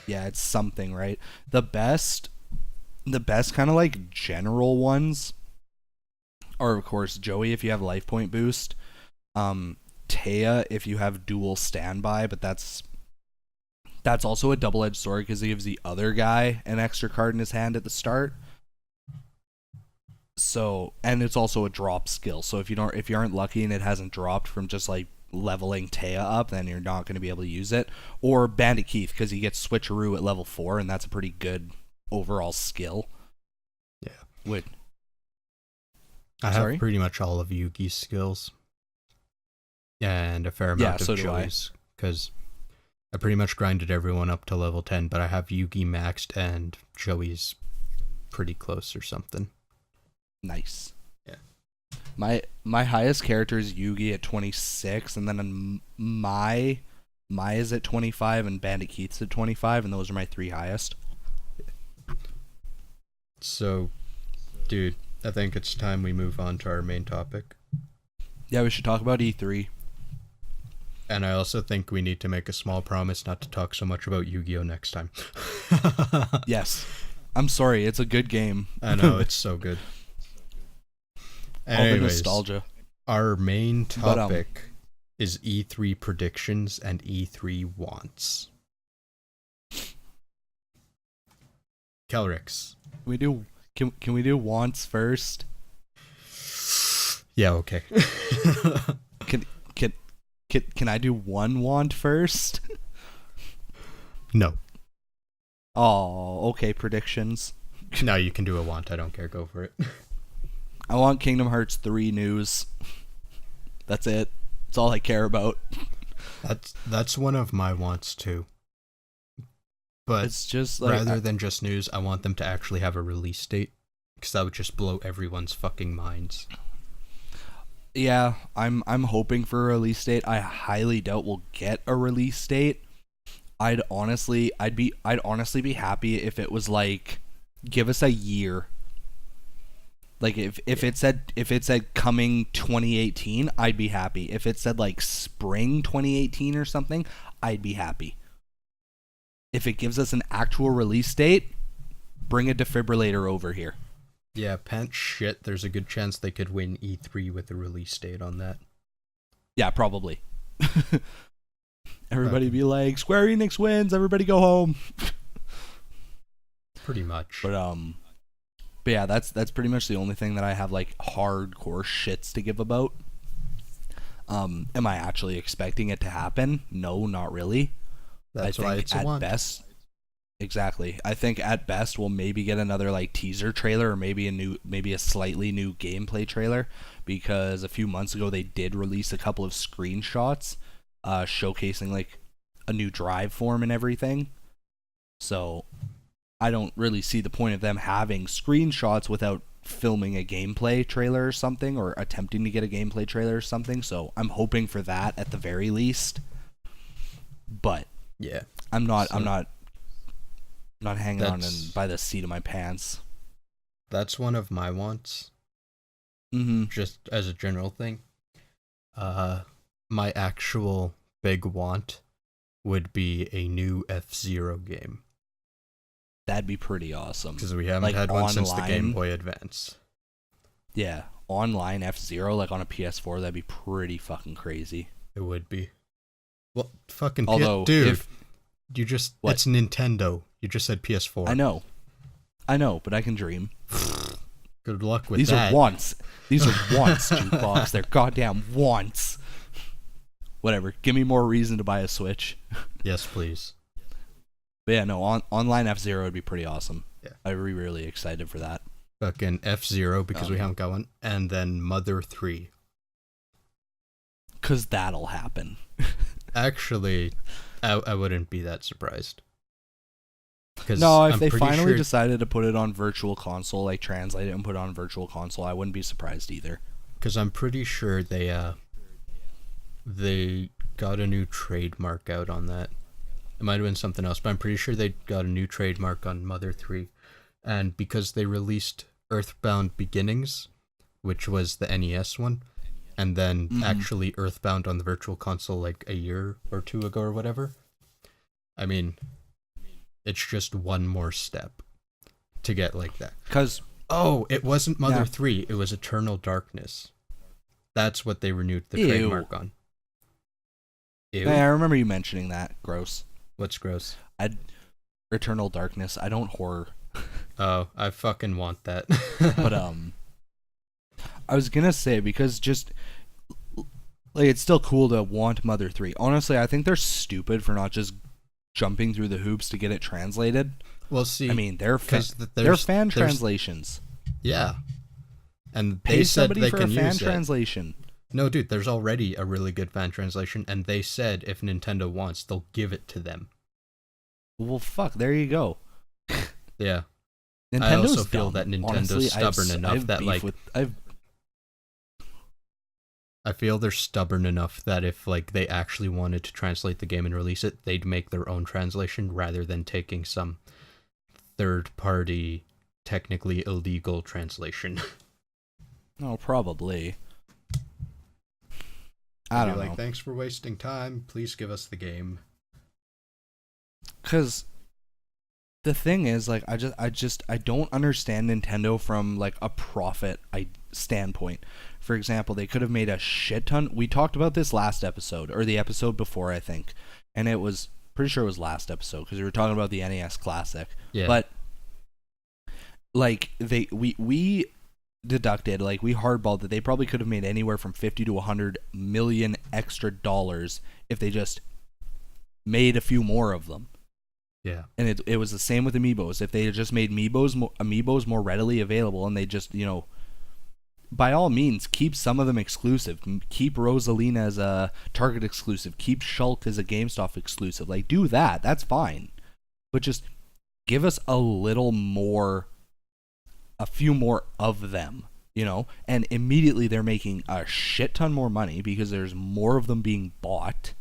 Yeah, it's something, right? The best kind of like general ones are, of course, Joey if you have life point boost, Taya if you have dual standby, but that's also a double-edged sword because he gives the other guy an extra card in his hand at the start. So, and it's also a drop skill. So if you aren't lucky and it hasn't dropped from just like leveling Taya up, then you're not going to be able to use it. Or Bandit Keith because he gets switcheroo at level 4, and that's a pretty good overall skill. Yeah. I have pretty much all of Yugi's skills. And a fair amount of Joey's. Because I pretty much grinded everyone up to level 10, but I have Yugi maxed and Joey's pretty close or something. Nice. Yeah. My highest character is Yugi at 26, and then Mai is at 25, and Bandit Keith's at 25, and those are my 3 highest. So, dude, I think it's time we move on to our main topic. Yeah, we should talk about E3. And I also think we need to make a small promise not to talk so much about Yu-Gi-Oh! Next time. Yes. I'm sorry, it's a good game. I know, it's so good. All the nostalgia. Our main topic is E3 predictions and E3 wants. Kelryx. Can we do wants first? Yeah, okay. Can I do one want first? No. Oh, okay, predictions. No, you can do a want, I don't care, go for it. I want Kingdom Hearts 3 news. That's it. That's all I care about. That's one of my wants too. But it's just like, rather than just news, I want them to actually have a release date, because that would just blow everyone's fucking minds. Yeah, I'm hoping for a release date. I highly doubt we'll get a release date. I'd honestly be happy if it was like, give us a year. Like if it said coming 2018, I'd be happy. If it said like spring 2018 or something, I'd be happy. If it gives us an actual release date, bring a defibrillator over here. Yeah, pants shit, there's a good chance they could win E3 with a release date on that. Yeah, probably. Everybody be like, Square Enix wins, everybody go home. Pretty much. But yeah, that's pretty much the only thing that I have like hardcore shits to give about. Am I actually expecting it to happen? No, not really. That's why it's a want. Best, exactly. I think at best we'll maybe get another like teaser trailer or maybe a slightly new gameplay trailer, because a few months ago they did release a couple of screenshots showcasing like a new drive form and everything. So I don't really see the point of them having screenshots without filming a gameplay trailer or something, or attempting to get a gameplay trailer or something. So I'm hoping for that at the very least. But yeah, I'm not hanging on by the seat of my pants. That's one of my wants. Just as a general thing. My actual big want would be a new F-Zero game. That'd be pretty awesome. Because we haven't had one since the Game Boy Advance. Yeah, online F-Zero, like on a PS4, that'd be pretty fucking crazy. It would be. Well, fucking dude, it's Nintendo. You just said PS4. I know, but I can dream. Good luck with that. These are wants, Jukebox. They're goddamn wants. Whatever. Give me more reason to buy a Switch. Yes, please. But yeah, no, online F-Zero would be pretty awesome. I'd be really excited for that. Fucking F-Zero because we haven't got one, and then Mother 3. Because that'll happen. Actually, I wouldn't be that surprised. No, if I'm they pretty finally sure, decided to put it on Virtual Console, like translate it and put it on Virtual Console, I wouldn't be surprised either. because I'm pretty sure they got a new trademark out on that. It might have been something else, but I'm pretty sure they got a new trademark on Mother 3. And because they released Earthbound Beginnings, which was the NES one, and then actually Earthbound on the Virtual Console like a year or two ago or whatever, I mean, it's just one more step to get like that. Because it wasn't Mother 3, it was Eternal Darkness. That's what they renewed the trademark on. Ew. I remember you mentioning that. Gross. What's gross? Eternal Darkness. I don't horror. Oh, I fucking want that. But I was gonna say, because just like it's still cool to want Mother 3. Honestly, I think they're stupid for not just jumping through the hoops to get it translated. Well, see, I mean, they're fan translations. Yeah, and Pay they said somebody they for can a fan use it. translation. No, dude, there's already a really good fan translation, and they said if Nintendo wants, they'll give it to them. Well, fuck. There you go. Yeah. Nintendo's I also feel dumb. that Nintendo's Honestly, stubborn enough that like I feel they're stubborn enough that if like they actually wanted to translate the game and release it, they'd make their own translation rather than taking some third-party, technically illegal translation. Oh, probably. I don't know. Like, thanks for wasting time. Please give us the game. Because the thing is, like, I don't understand Nintendo from like a profit standpoint. For example, they could have made a shit ton. We talked about this last episode, or the episode before, I think, and it was pretty sure it was last episode because we were talking about the NES Classic. Yeah. But like we deducted, like we hardballed that they probably could have made anywhere from 50 to 100 million extra dollars if they just made a few more of them. Yeah. And it was the same with Amiibos. If they had just made Amiibos more readily available, and they just, by all means, keep some of them exclusive. Keep Rosalina as a Target exclusive. Keep Shulk as a GameStop exclusive. Like, do that. That's fine. But just give us a little more, a few more of them, And immediately they're making a shit ton more money because there's more of them being bought.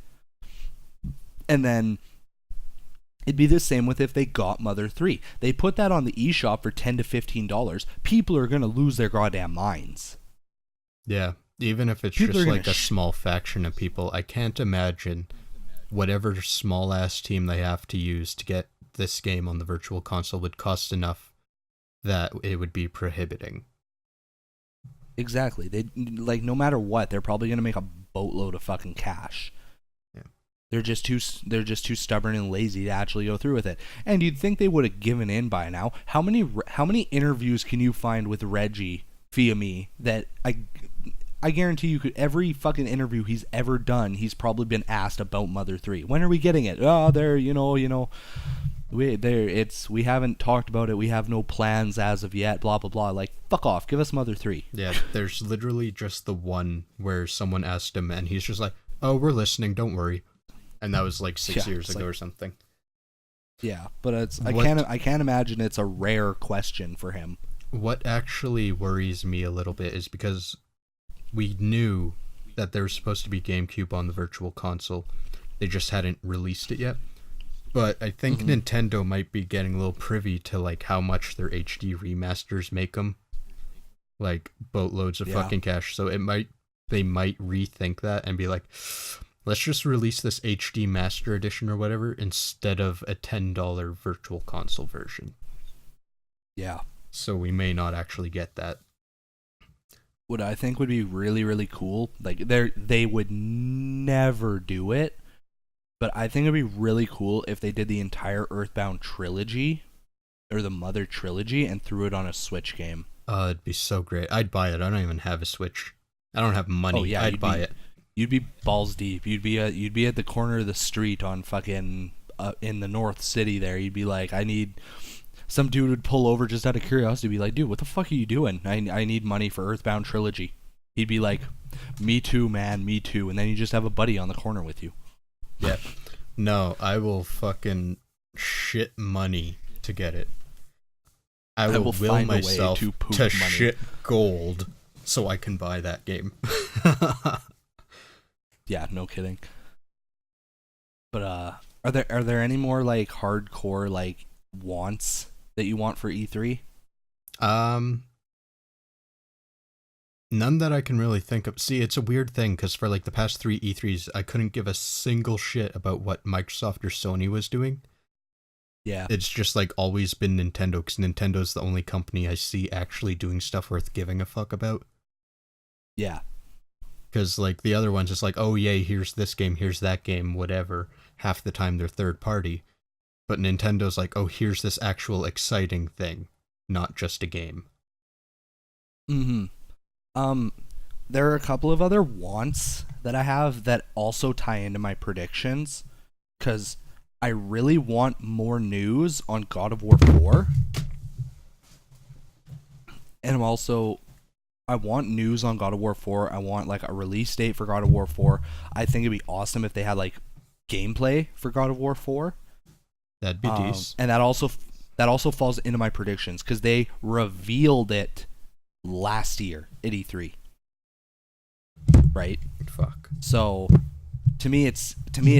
And then it'd be the same with if they got Mother 3. They put that on the eShop for $10 to $15. People are going to lose their goddamn minds. Yeah, even if it's just like a small faction of people, I can't imagine whatever small-ass team they have to use to get this game on the Virtual Console would cost enough that it would be prohibiting. Exactly. They like no matter what, they're probably going to make a boatload of fucking cash. They're just too stubborn and lazy to actually go through with it. And you'd think they would have given in by now. How many interviews can you find with Reggie Fils-Aimé that I guarantee you could, every fucking interview he's ever done, he's probably been asked about Mother 3. When are we getting it? Oh, we haven't talked about it. We have no plans as of yet, blah blah blah. Like, fuck off. Give us Mother 3. Yeah, there's literally just the one where someone asked him and he's just like, "Oh, we're listening, don't worry." And that was like 6 years ago or something. Yeah, but I can't imagine it's a rare question for him. What actually worries me a little bit is because we knew that there was supposed to be GameCube on the Virtual Console. They just hadn't released it yet. But I think Nintendo might be getting a little privy to like how much their HD remasters make them. Like boatloads of fucking cash. So they might rethink that and be like, let's just release this HD Master Edition or whatever instead of a $10 Virtual Console version. Yeah. So we may not actually get that. What I think would be really, really cool, like they would never do it, but I think it'd be really cool if they did the entire Earthbound trilogy, or the Mother trilogy, and threw it on a Switch game. It'd be so great. I'd buy it. I don't even have a Switch. I don't have money. Oh, yeah, I'd buy it. You'd be balls deep. You'd be at the corner of the street on fucking in the North City there. You'd be like, I need some dude would pull over just out of curiosity, be like, dude, what the fuck are you doing? I need money for Earthbound Trilogy. He'd be like, me too, man, me too. And then you just have a buddy on the corner with you. Yeah. No, I will fucking shit money to get it. I will find myself a way to poop to money. shit gold so I can buy that game. Yeah, no kidding. But are there any more like hardcore like wants that you want for E3? None that I can really think of. See, it's a weird thing because for like the past 3 E3s, I couldn't give a single shit about what Microsoft or Sony was doing. Yeah. It's just like always been Nintendo, because Nintendo's the only company I see actually doing stuff worth giving a fuck about. Yeah. Because like the other ones, it's like, oh yay, here's this game, here's that game, whatever. Half the time they're third party. But Nintendo's like, oh, here's this actual exciting thing, not just a game. Mm-hmm. There are a couple of other wants that I have that also tie into my predictions, because I really want more news on God of War 4. And I want news on God of War 4. I want like a release date for God of War 4. I think it'd be awesome if they had like gameplay for God of War 4. That'd be decent. And that also falls into my predictions, because they revealed it last year at E3. Right? Fuck. So to me it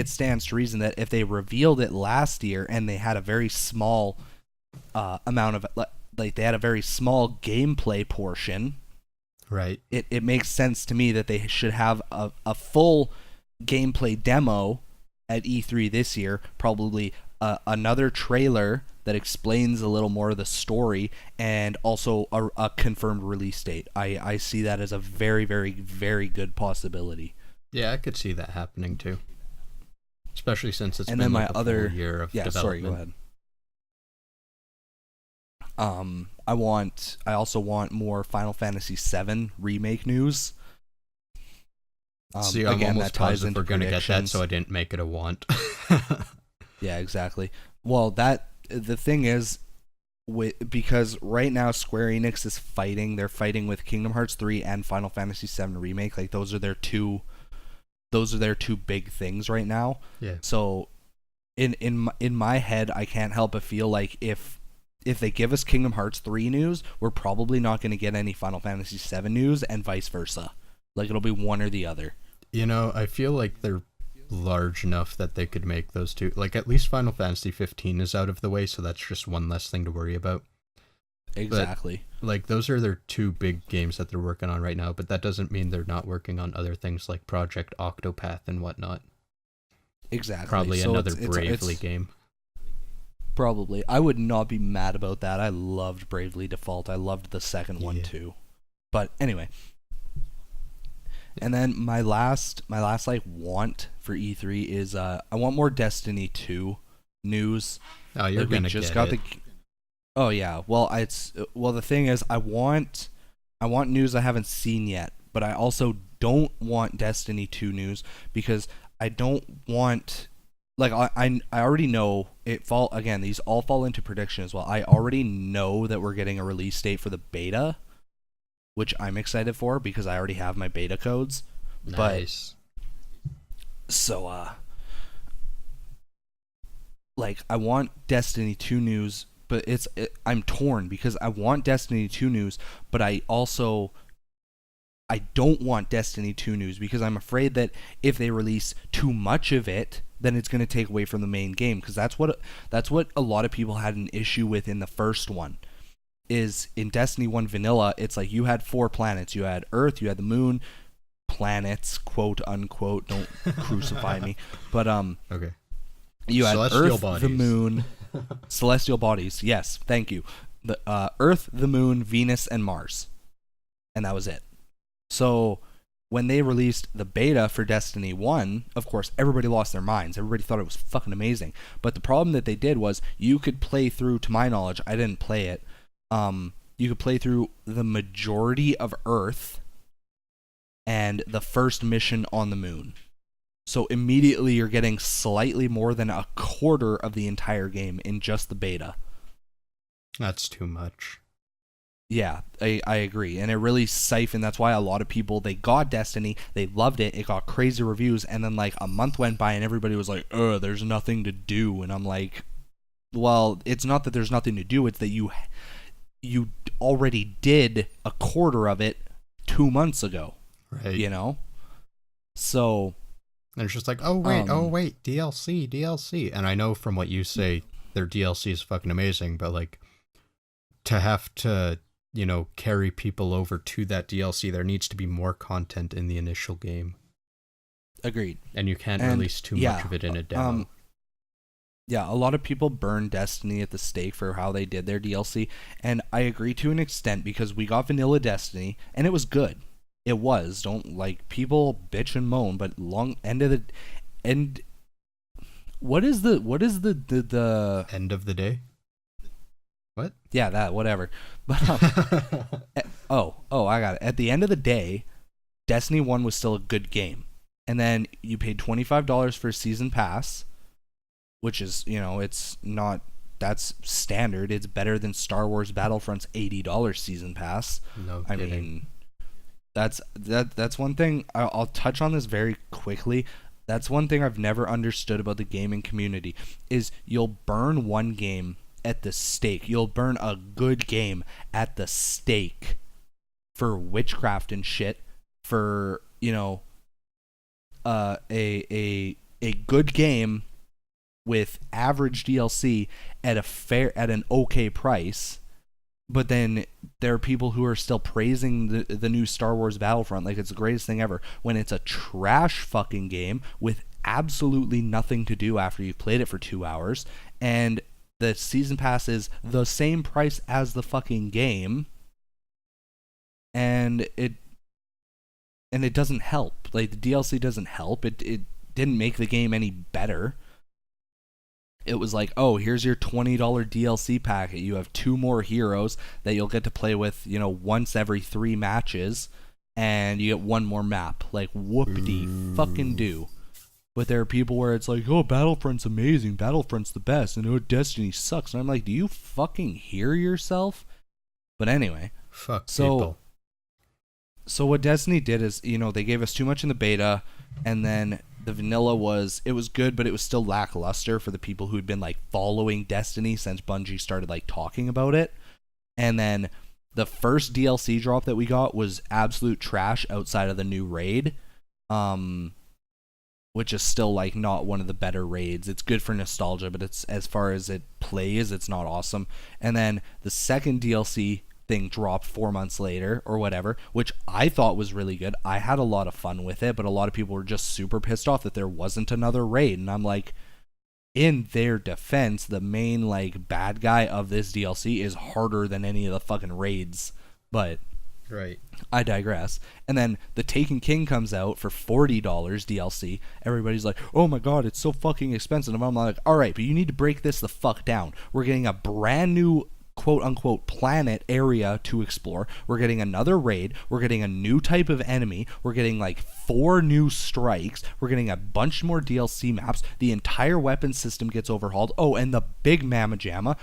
stands to reason that if they revealed it last year and they had a very small amount of like they had a very small gameplay portion, right, it makes sense to me that they should have a full gameplay demo at E3 this year, probably another trailer that explains a little more of the story, and also a confirmed release date. I see that as a very, very, very good possibility. Yeah, I could see that happening too. Especially since it's and been then like a full year of development. Sorry, go ahead. I also want more Final Fantasy VII remake news. See, I'm again, almost positive we're going to get that, so I didn't make it a want. Yeah, exactly. Well, the thing is, because right now Square Enix is fighting. They're fighting with Kingdom Hearts 3 and Final Fantasy VII remake. Like those are their two big things right now. Yeah. So, in my head, I can't help but feel like if they give us Kingdom Hearts 3 news, we're probably not going to get any Final Fantasy VII news, and vice versa. Like it'll be one or the other. You know, I feel like they're large enough that they could make those two. Like at least Final Fantasy 15 is out of the way, so that's just one less thing to worry about. Exactly. But, like those are their two big games that they're working on right now, but that doesn't mean they're not working on other things like Project Octopath and whatnot. Exactly. Probably so another Bravely game. Probably. I would not be mad about that. I loved Bravely Default. I loved the second one too. But anyway. And then my last like want for E3 is I want more Destiny 2 news. Oh, you're like gonna get it. Oh yeah. Well, the thing is, I want news I haven't seen yet, but I also don't want Destiny 2 news because I don't want, like, I already know these all fall into prediction as well. I already know that we're getting a release date for the beta, which I'm excited for because I already have my beta codes. Nice. But, so, like, I want Destiny 2 news, but I'm torn because I want Destiny 2 news, but I don't want Destiny 2 news because I'm afraid that if they release too much of it, then it's going to take away from the main game, because that's what a lot of people had an issue with in the first one. Is in Destiny 1 vanilla, it's like you had 4 planets. You had Earth, you had the moon, planets, quote unquote, don't crucify me. But okay. You had celestial Earth, bodies. The moon, celestial bodies. Yes, thank you. The Earth, the moon, Venus, and Mars. And that was it. So when they released the beta for Destiny 1, of course, everybody lost their minds. Everybody thought it was fucking amazing. But the problem that they did was you could play through, to my knowledge, I didn't play it, you could play through the majority of Earth and the first mission on the moon. So immediately you're getting slightly more than a quarter of the entire game in just the beta. That's too much. Yeah, I agree. And it really siphoned. That's why a lot of people, they got Destiny, they loved it, it got crazy reviews, and then like a month went by and everybody was like, there's nothing to do. And I'm like, well, it's not that there's nothing to do, it's that you already did a quarter of it 2 months ago. Right. You know? So... And it's just like, oh wait, DLC. And I know from what you say, their DLC is fucking amazing, but like, to have to, carry people over to that DLC, there needs to be more content in the initial game. Agreed. And you can't release too much of it in a demo. Yeah, a lot of people burn Destiny at the stake for how they did their DLC, and I agree to an extent because we got vanilla Destiny, and it was good. It was. Don't, like, people bitch and moan, but what is the end of the day? What? Yeah, that, whatever. But I got it. At the end of the day, Destiny 1 was still a good game. And then you paid $25 for a season pass, which is, it's not, that's standard. It's better than Star Wars Battlefront's $80 season pass. No kidding. I mean, that's one thing. I'll touch on this very quickly. That's one thing I've never understood about the gaming community is you'll burn one game at the stake. You'll burn a good game at the stake for witchcraft and shit, for, a good game with average DLC at an okay price. But then there are people who are still praising the new Star Wars Battlefront like it's the greatest thing ever, when it's a trash fucking game with absolutely nothing to do after you've played it for 2 hours, and the season pass is the same price as the fucking game, and it doesn't help. Like, the DLC doesn't help. It didn't make the game any better. It was like, oh, here's your $20 DLC packet. You have 2 more heroes that you'll get to play with, once every 3 matches, and you get 1 more map. Like, whoop-de fucking do. But there are people where it's like, oh, Battlefront's amazing, Battlefront's the best, and oh, Destiny sucks. And I'm like, do you fucking hear yourself? But anyway. Fuck people. So what Destiny did is, they gave us too much in the beta, and then the vanilla was good, but it was still lackluster for the people who'd been like following Destiny since Bungie started like talking about it. And then the first DLC drop that we got was absolute trash outside of the new raid, which is still like not one of the better raids. It's good for nostalgia, but it's, as far as it plays, it's not awesome. And then the second DLC thing dropped 4 months later or whatever, which I thought was really good. I had a lot of fun with it, but a lot of people were just super pissed off that there wasn't another raid. And I'm like, in their defense, the main like bad guy of this DLC is harder than any of the fucking raids. But right, I digress. And then the Taken King comes out for $40 DLC. Everybody's like, oh my god, it's so fucking expensive. And I'm like, alright, but you need to break this the fuck down. We're getting a brand new quote-unquote planet area to explore. We're getting another raid. We're getting a new type of enemy. We're getting like 4 new strikes. We're getting a bunch more DLC maps. The entire weapon system gets overhauled. Oh, and the big mamma jamma,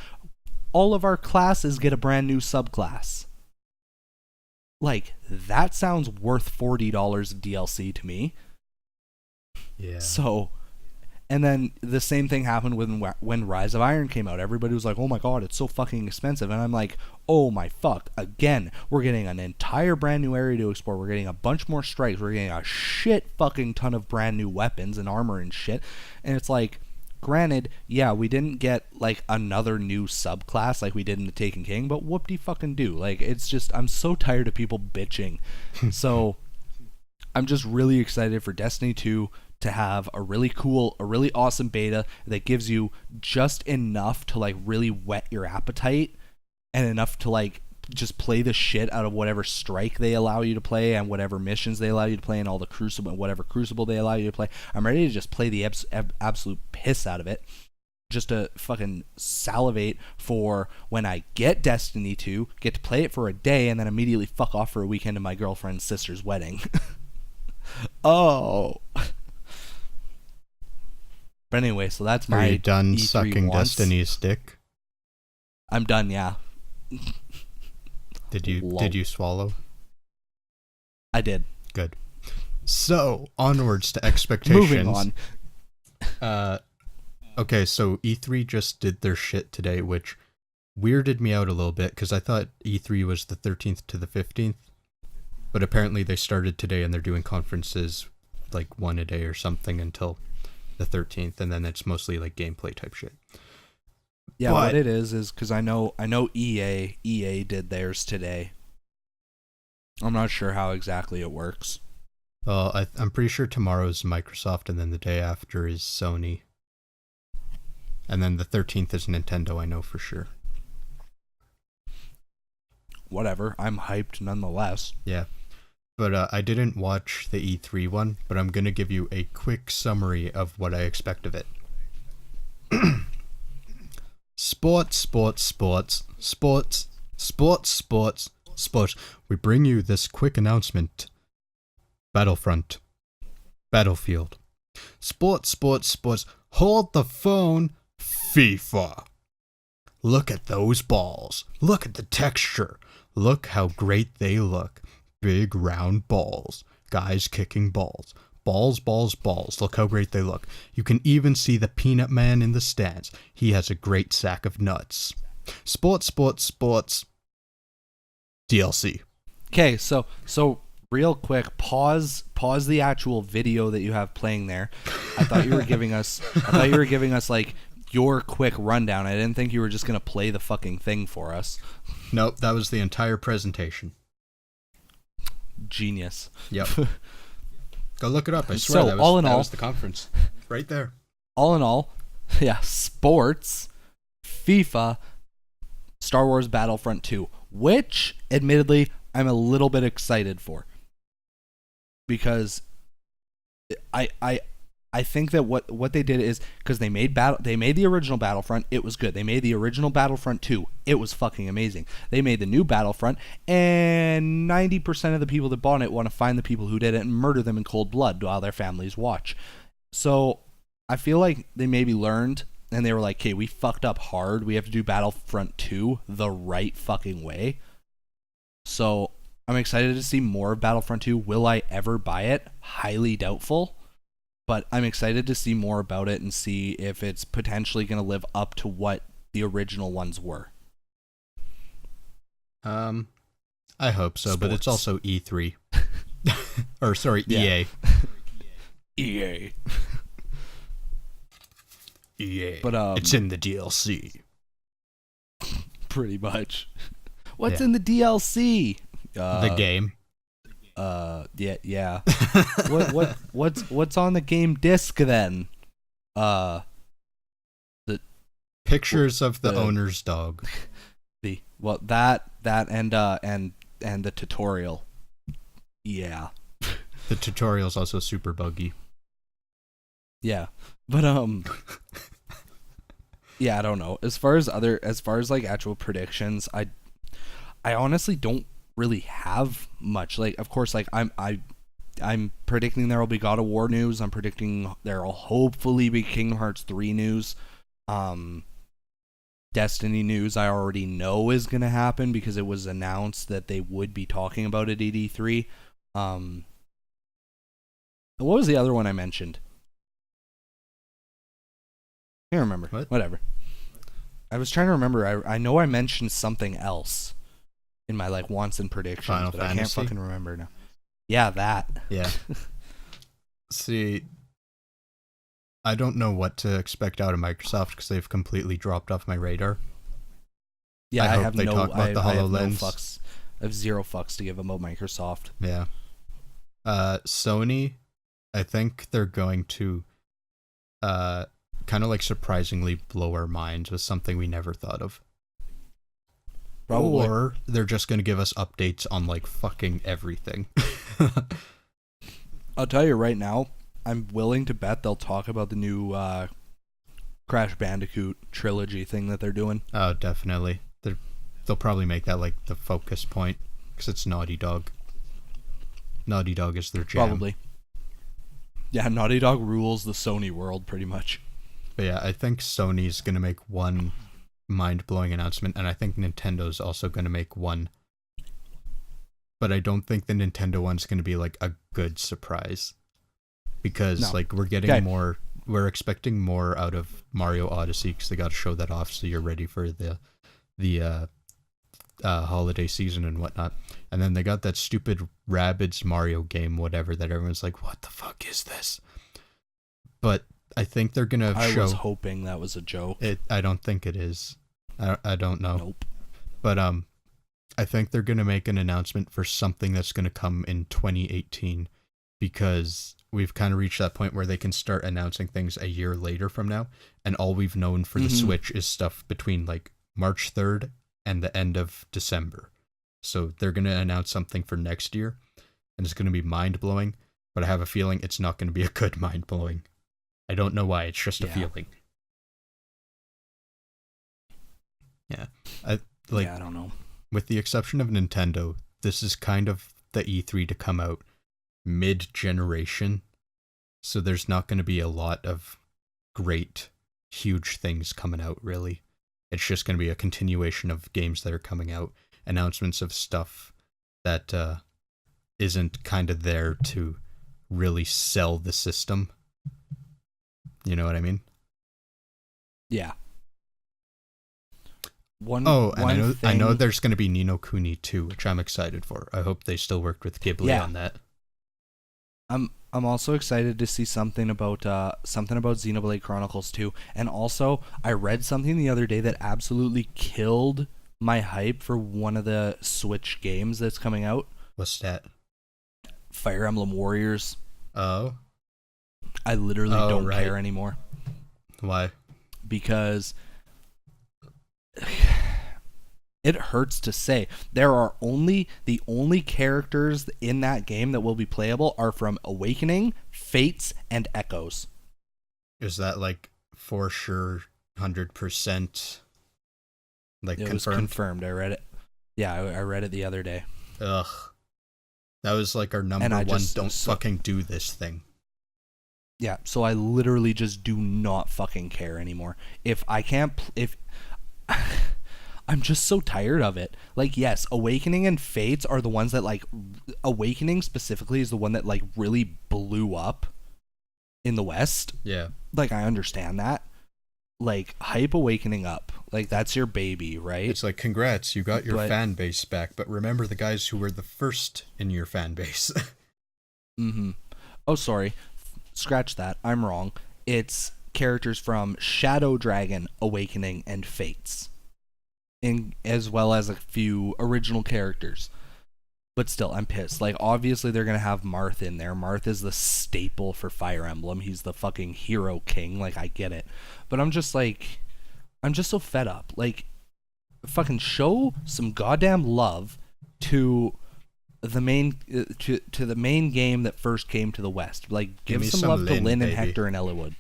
all of our classes get a brand new subclass. Like, that sounds worth $40 of DLC to me. Yeah. So... And then the same thing happened when Rise of Iron came out. Everybody was like, oh my god, it's so fucking expensive. And I'm like, oh my fuck. Again, we're getting an entire brand new area to explore. We're getting a bunch more strikes. We're getting a shit fucking ton of brand new weapons and armor and shit. And it's like, granted, yeah, we didn't get like another new subclass like we did in the Taken King, but whoop-de-fucking do. Like, it's just, I'm so tired of people bitching. So, I'm just really excited for Destiny 2 to have a really cool, a really awesome beta that gives you just enough to like really whet your appetite and enough to like just play the shit out of whatever strike they allow you to play and whatever missions they allow you to play and all the crucible and whatever crucible they allow you to play. I'm ready to just play the absolute piss out of it, just to fucking salivate for when I get Destiny 2, get to play it for a day, and then immediately fuck off for a weekend to my girlfriend's sister's wedding. Oh. But anyway, so that's my Are you done E3 sucking wants. Destiny's dick? I'm done. Yeah. Did you swallow? I did. Good. So onwards to expectations. Moving on. Okay, so E3 just did their shit today, which weirded me out a little bit because I thought E3 was the 13th to the 15th, but apparently they started today and they're doing conferences like one a day or something until the 13th, and then it's mostly like gameplay type shit. Yeah, But what it is because I know EA did theirs today. I'm not sure how exactly it works. I'm pretty sure tomorrow's Microsoft, and then the day after is Sony. And then the 13th is Nintendo, I know for sure. Whatever, I'm hyped nonetheless. Yeah. But I didn't watch the E3 one, but I'm going to give you a quick summary of what I expect of it. Sports. We bring you this quick announcement. Battlefront. Battlefield. Sports. Hold the phone. FIFA. Look at those balls. Look at the texture. Look how great they look. Big round balls. Guys kicking balls. Balls. Look how great they look. You can even see the Peanut Man in the stands. He has a great sack of nuts. Sports. DLC. Okay, so real quick, pause the actual video that you have playing there. I thought you were giving us like your quick rundown. I didn't think you were just gonna play the fucking thing for us. Nope, that was the entire presentation. Genius. Yep. Go look it up. I swear So, that was the conference. Right there. All in all, yeah, sports, FIFA, Star Wars Battlefront 2, which admittedly I'm a little bit excited for. Because I think that what they did is because they made the original Battlefront, it was good. They made the original Battlefront 2, it was fucking amazing. They made the new Battlefront, and 90% of the people that bought it want to find the people who did it and murder them in cold blood while their families watch. So I feel like they maybe learned and they were like, "Okay, we fucked up hard. We have to do Battlefront 2 the right fucking way." So I'm excited to see more of Battlefront 2. Will I ever buy it? Highly doubtful. But I'm excited to see more about it and see if it's potentially going to live up to what the original ones were. I hope so, but it's Sports. also E3. Or sorry, Yeah. EA. EA. EA. But it's in the DLC. pretty much. What's Yeah. in the DLC? The game. Yeah. What's on the game disc then? The Pictures of the owner's dog. that and the tutorial. Yeah. The tutorial's also super buggy. Yeah. But yeah, I don't know. As far as like actual predictions, I honestly don't really have much. Like, of course, like I'm predicting there will be God of War news. I'm predicting there will hopefully be Kingdom Hearts 3 news. Destiny news I already know is going to happen because it was announced that they would be talking about it at E3. What was the other one I mentioned? I can't remember. What? Whatever. I was trying to remember. I know I mentioned something else in my like wants and predictions, Final but I can't Fantasy? fucking remember now. Yeah, that. Yeah. See, I don't know what to expect out of Microsoft because they've completely dropped off my radar. Yeah, I I hope have they no. talk about I, the I have no HoloLens. fucks. I have zero fucks to give about Microsoft. Yeah. Sony, I think they're going to kind of like surprisingly blow our minds with something we never thought of. Probably. Or they're just going to give us updates on like fucking everything. I'll tell you right now, I'm willing to bet they'll talk about the new Crash Bandicoot trilogy thing that they're doing. Oh, definitely. They'll probably make that like the focus point because it's Naughty Dog. Naughty Dog is their jam. Probably. Yeah, Naughty Dog rules the Sony world pretty much. But yeah, I think Sony's going to make one mind-blowing announcement, and I think Nintendo's also going to make one. But I don't think the Nintendo one's going to be like a good surprise. Because like we're getting more, we're expecting more out of Mario Odyssey because they got to show that off so you're ready for the holiday season and whatnot. And then they got that stupid Rabbids Mario game, whatever, that everyone's like, what the fuck is this? But I think they're gonna show. I was hoping that was a joke. I don't think it is. I don't know. Nope. But I think they're gonna make an announcement for something that's gonna come in 2018 because we've kind of reached that point where they can start announcing things a year later from now, and all we've known for the Switch is stuff between like March 3rd and the end of December. So they're gonna announce something for next year, and it's gonna be mind blowing. But I have a feeling it's not gonna be a good mind blowing. I don't know why. It's just a feeling. Yeah, I don't know. With the exception of Nintendo, this is kind of the E3 to come out mid-generation, so there's not going to be a lot of great, huge things coming out, really. It's just going to be a continuation of games that are coming out, announcements of stuff that isn't kind of there to really sell the system. You know what I mean? Yeah. I know there's going to be Ni no Kuni 2, which I'm excited for. I hope they still worked with Ghibli on that. I'm also excited to see something about Xenoblade Chronicles 2. And also, I read something the other day that absolutely killed my hype for one of the Switch games that's coming out. What's that? Fire Emblem Warriors. Oh. I literally don't care anymore. Why? Because it hurts to say there are the only characters in that game that will be playable are from Awakening, Fates, and Echoes. Is that like for sure 100% like it confirmed? Was confirmed. I read it. Yeah, I read it the other day. Ugh. That was like our number one fucking do this thing. Yeah, so I literally just do not fucking care anymore. If I can't I'm just so tired of it. Like, yes, Awakening and Fates are the ones that, like, Awakening specifically is the one that, like, really blew up in the West. Yeah. Like, I understand that. Like, hype Awakening up. Like, that's your baby, right? It's like, congrats, you got your fan base back, but remember the guys who were the first in your fan base. Oh, sorry. Scratch that. I'm wrong. It's characters from Shadow Dragon, Awakening, and Fates. As well as a few original characters. But still, I'm pissed. Like, obviously they're going to have Marth in there. Marth is the staple for Fire Emblem. He's the fucking hero king. Like, I get it. But I'm just so fed up. Like, fucking show some goddamn love to the main to the main game that first came to the West. Like, give some love to Lynn and Hector and Eliwood.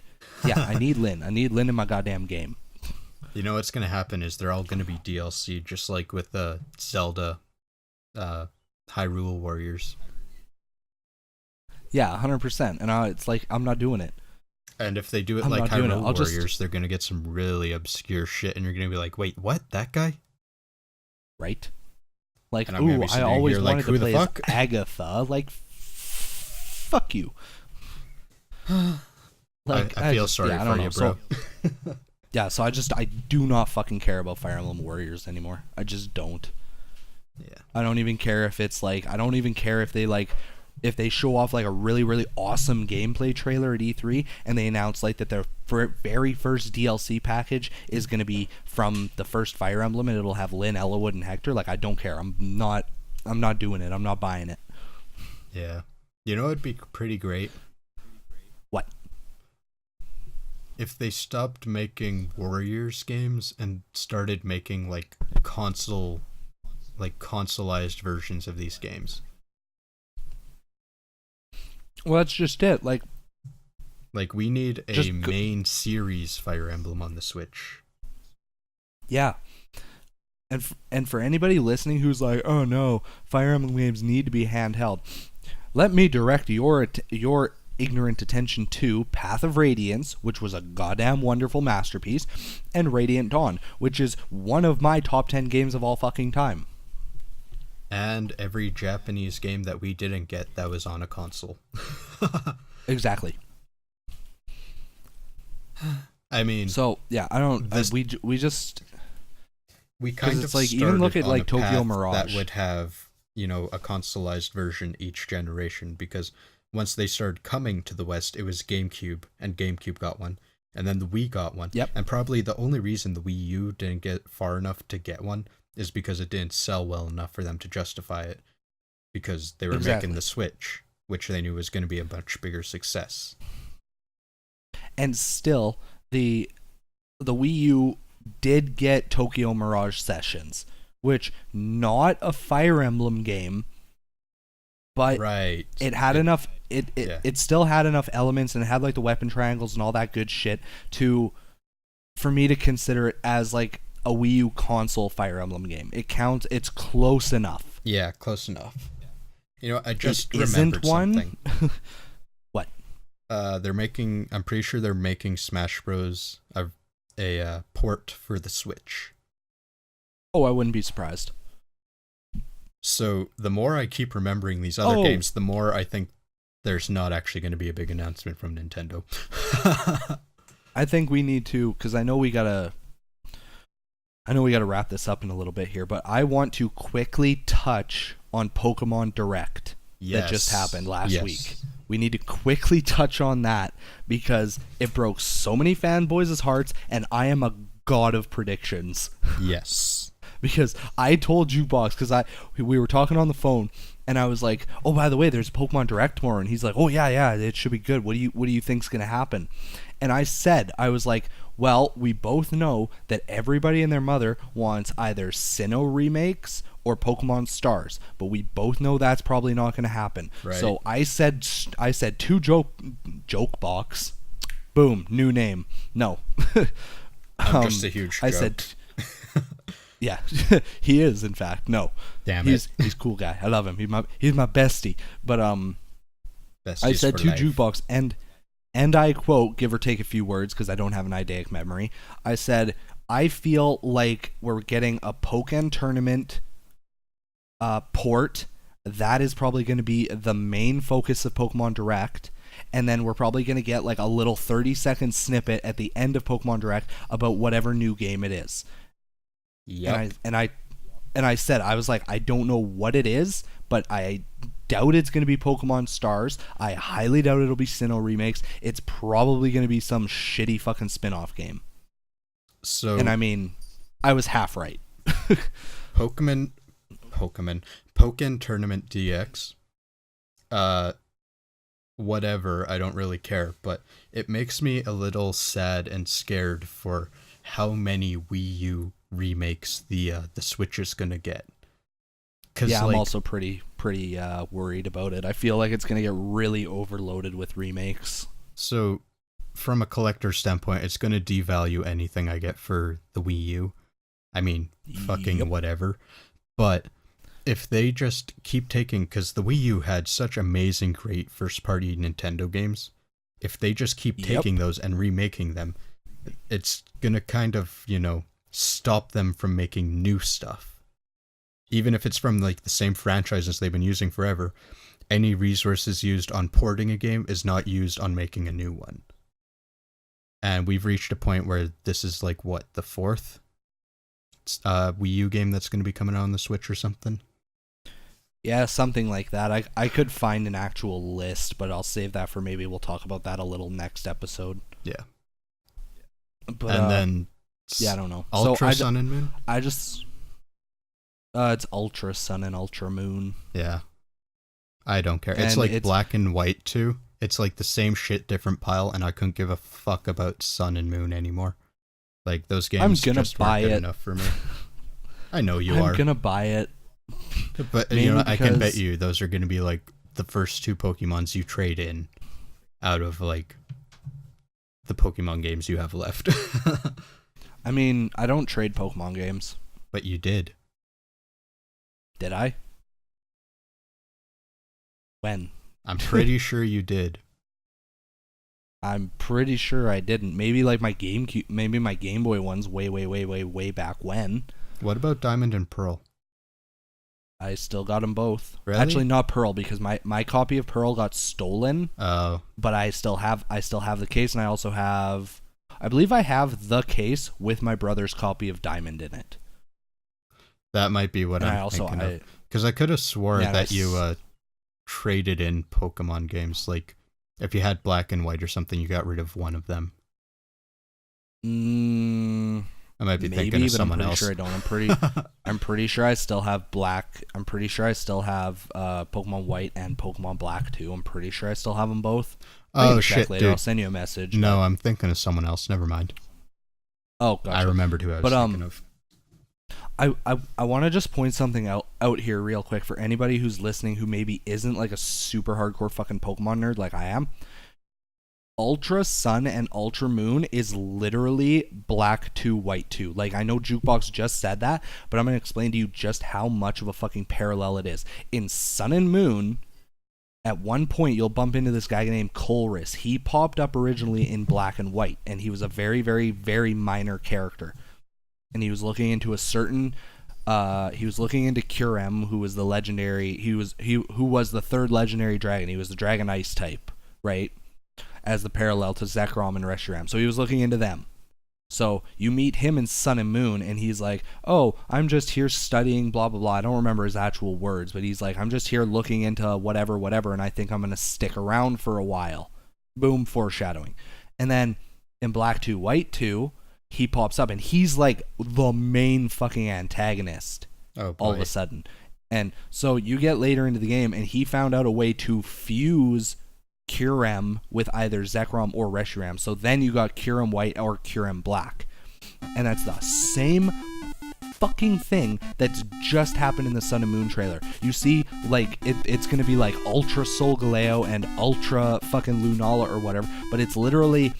Yeah, I need Lynn. I need Lynn in my goddamn game. You know what's going to happen is they're all going to be DLC, just like with the Zelda Hyrule Warriors. Yeah, 100%. And it's like, I'm not doing it. And if they do it like Hyrule Warriors, they're going to get some really obscure shit, and you're going to be like, wait, what? That guy? Right? Like, ooh, I always wanted to play as Agatha. Like, fuck you. Like, I feel sorry for you, bro. Yeah, so I do not fucking care about Fire Emblem Warriors anymore. I just don't. Yeah. I don't even care if it's like, I don't even care if they show off like a really, really awesome gameplay trailer at E3 and they announce like that their very first DLC package is going to be from the first Fire Emblem and it'll have Lynn, Eliwood, and Hector. Like, I don't care. I'm not doing it. I'm not buying it. Yeah. You know what'd be pretty great? What? If they stopped making Warriors games and started making like consoleized versions of these games. Well, that's just it. Like we need a main series Fire Emblem on the Switch. Yeah. And for anybody listening who's like, "Oh no, Fire Emblem games need to be handheld." Let me direct your ignorant attention to Path of Radiance, which was a goddamn wonderful masterpiece, and Radiant Dawn, which is one of my top 10 games of all fucking time. And every Japanese game that we didn't get that was on a console. Exactly. I mean, so yeah, I don't. We just we kind of it's like even look at like Tokyo Mirage that would have, you know, a consoleized version each generation, because once they started coming to the West, it was GameCube, and GameCube got one, and then the Wii got one. Yep. And probably the only reason the Wii U didn't get far enough to get one is because it didn't sell well enough for them to justify it, because they were making the Switch, which they knew was going to be a much bigger success. And still, the Wii U did get Tokyo Mirage Sessions, which not a Fire Emblem game, but right. It had enough. It still had enough elements, and it had like the weapon triangles and all that good shit for me to consider it as like a Wii U console Fire Emblem game. It counts. It's close enough. Yeah, close enough. You know, I just remembered something. What? I'm pretty sure they're making Smash Bros. a port for the Switch. Oh, I wouldn't be surprised. So the more I keep remembering these other games, the more I think there's not actually going to be a big announcement from Nintendo. I think we need to, because I know we gotta wrap this up in a little bit here, but I want to quickly touch on Pokemon Direct that just happened last week. We need to quickly touch on that because it broke so many fanboys' hearts, and I am a god of predictions. Yes. Because I told Jukebox, because we were talking on the phone, and I was like, "Oh, by the way, there's Pokemon Direct tomorrow," and he's like, "Oh yeah, it should be good. What do you think's gonna happen?" And I was like, "Well, we both know that everybody and their mother wants either Sinnoh remakes or Pokemon Stars, but we both know that's probably not gonna happen." Right. So I said to Jokebox, boom, new name. No, I'm just a huge joke. I said. Yeah, he is. In fact, no. Damn he's a cool guy. I love him. He's my bestie. But Besties I said to life. Jukebox, and I quote, give or take a few words because I don't have an eidetic memory. I said, I feel like we're getting a Pokken tournament port. That is probably going to be the main focus of Pokemon Direct. And then we're probably going to get like a little 30-second snippet at the end of Pokemon Direct about whatever new game it is. Yep. And I said, I was like, I don't know what it is, but I doubt it's going to be Pokemon Stars. I highly doubt it'll be Sinnoh remakes. It's probably going to be some shitty fucking spin-off game. So, and I mean, I was half right. Pokken Tournament DX. Whatever, I don't really care, but it makes me a little sad and scared for how many Wii U remakes the Switch is gonna get. Yeah, I'm also pretty worried about it. I feel like it's gonna get really overloaded with remakes. So, from a collector standpoint, it's gonna devalue anything I get for the Wii U. I mean, fucking whatever. But if they just keep taking, because the Wii U had such amazing, great first-party Nintendo games, if they just keep taking those and remaking them, it's gonna kind of, stop them from making new stuff. Even if it's from like the same franchises they've been using forever, any resources used on porting a game is not used on making a new one. And we've reached a point where this is like the fourth Wii U game that's going to be coming out on the Switch or something. Yeah, something like that. I could find an actual list, but I'll save that for maybe we'll talk about that a little next episode. Yeah. But, and then I don't know. Ultra Sun and Moon? It's Ultra Sun and Ultra Moon. Yeah. I don't care. And it's like Black and White too. It's like the same shit, different pile, and I couldn't give a fuck about Sun and Moon anymore. Like, those games just weren't good enough for me. I know you are. I'm gonna buy it. But, I can bet you those are gonna be like the first two Pokemons you trade in out of like the Pokemon games you have left. I mean, I don't trade Pokemon games. But you did. Did I? When? I'm pretty sure you did. I'm pretty sure I didn't. Maybe like my GameCube, maybe my Game Boy ones way back when. What about Diamond and Pearl? I still got them both. Really? Actually, not Pearl, because my copy of Pearl got stolen. Oh. But I still have the case, and I also have, I believe I have the case with my brother's copy of Diamond in it. That might be what I'm thinking of. Because I could have swore that you traded in Pokemon games. Like, if you had Black and White or something, you got rid of one of them. I might be thinking of someone else. Sure I don't. I'm pretty sure I still have Black. I'm pretty sure I still have Pokemon White and Pokemon Black too. I'm pretty sure I still have them both. Oh shit, later. dude! I'll send you a message. No, I'm thinking of someone else. Never mind. Oh, gotcha. I remembered who I was thinking of. I want to just point something out here real quick for anybody who's listening who maybe isn't like a super hardcore fucking Pokemon nerd like I am. Ultra Sun and Ultra Moon is literally Black 2, White 2. Like, I know Jukebox just said that, but I'm going to explain to you just how much of a fucking parallel it is. In Sun and Moon, at one point, you'll bump into this guy named Kelryx. He popped up originally in Black and White, and he was a very, very, very minor character. And he was looking into a certain... he was looking into Kyurem, who was the legendary... who was the third legendary dragon. He was the Dragon Ice type, right? As the parallel to Zekrom and Reshiram. So he was looking into them. So you meet him in Sun and Moon, and he's like, oh, I'm just here studying blah, blah, blah. I don't remember his actual words, but he's like, I'm just here looking into whatever, and I think I'm going to stick around for a while. Boom, foreshadowing. And then in Black 2, White 2, he pops up, and he's like the main fucking antagonist all of a sudden. And so you get later into the game, and he found out a way to fuse Kyurem with either Zekrom or Reshiram. So then you got Kyurem White or Kyurem Black. And that's the same fucking thing that's just happened in the Sun and Moon trailer. You see, like, it's going to be like Ultra Solgaleo and Ultra fucking Lunala or whatever, but it's literally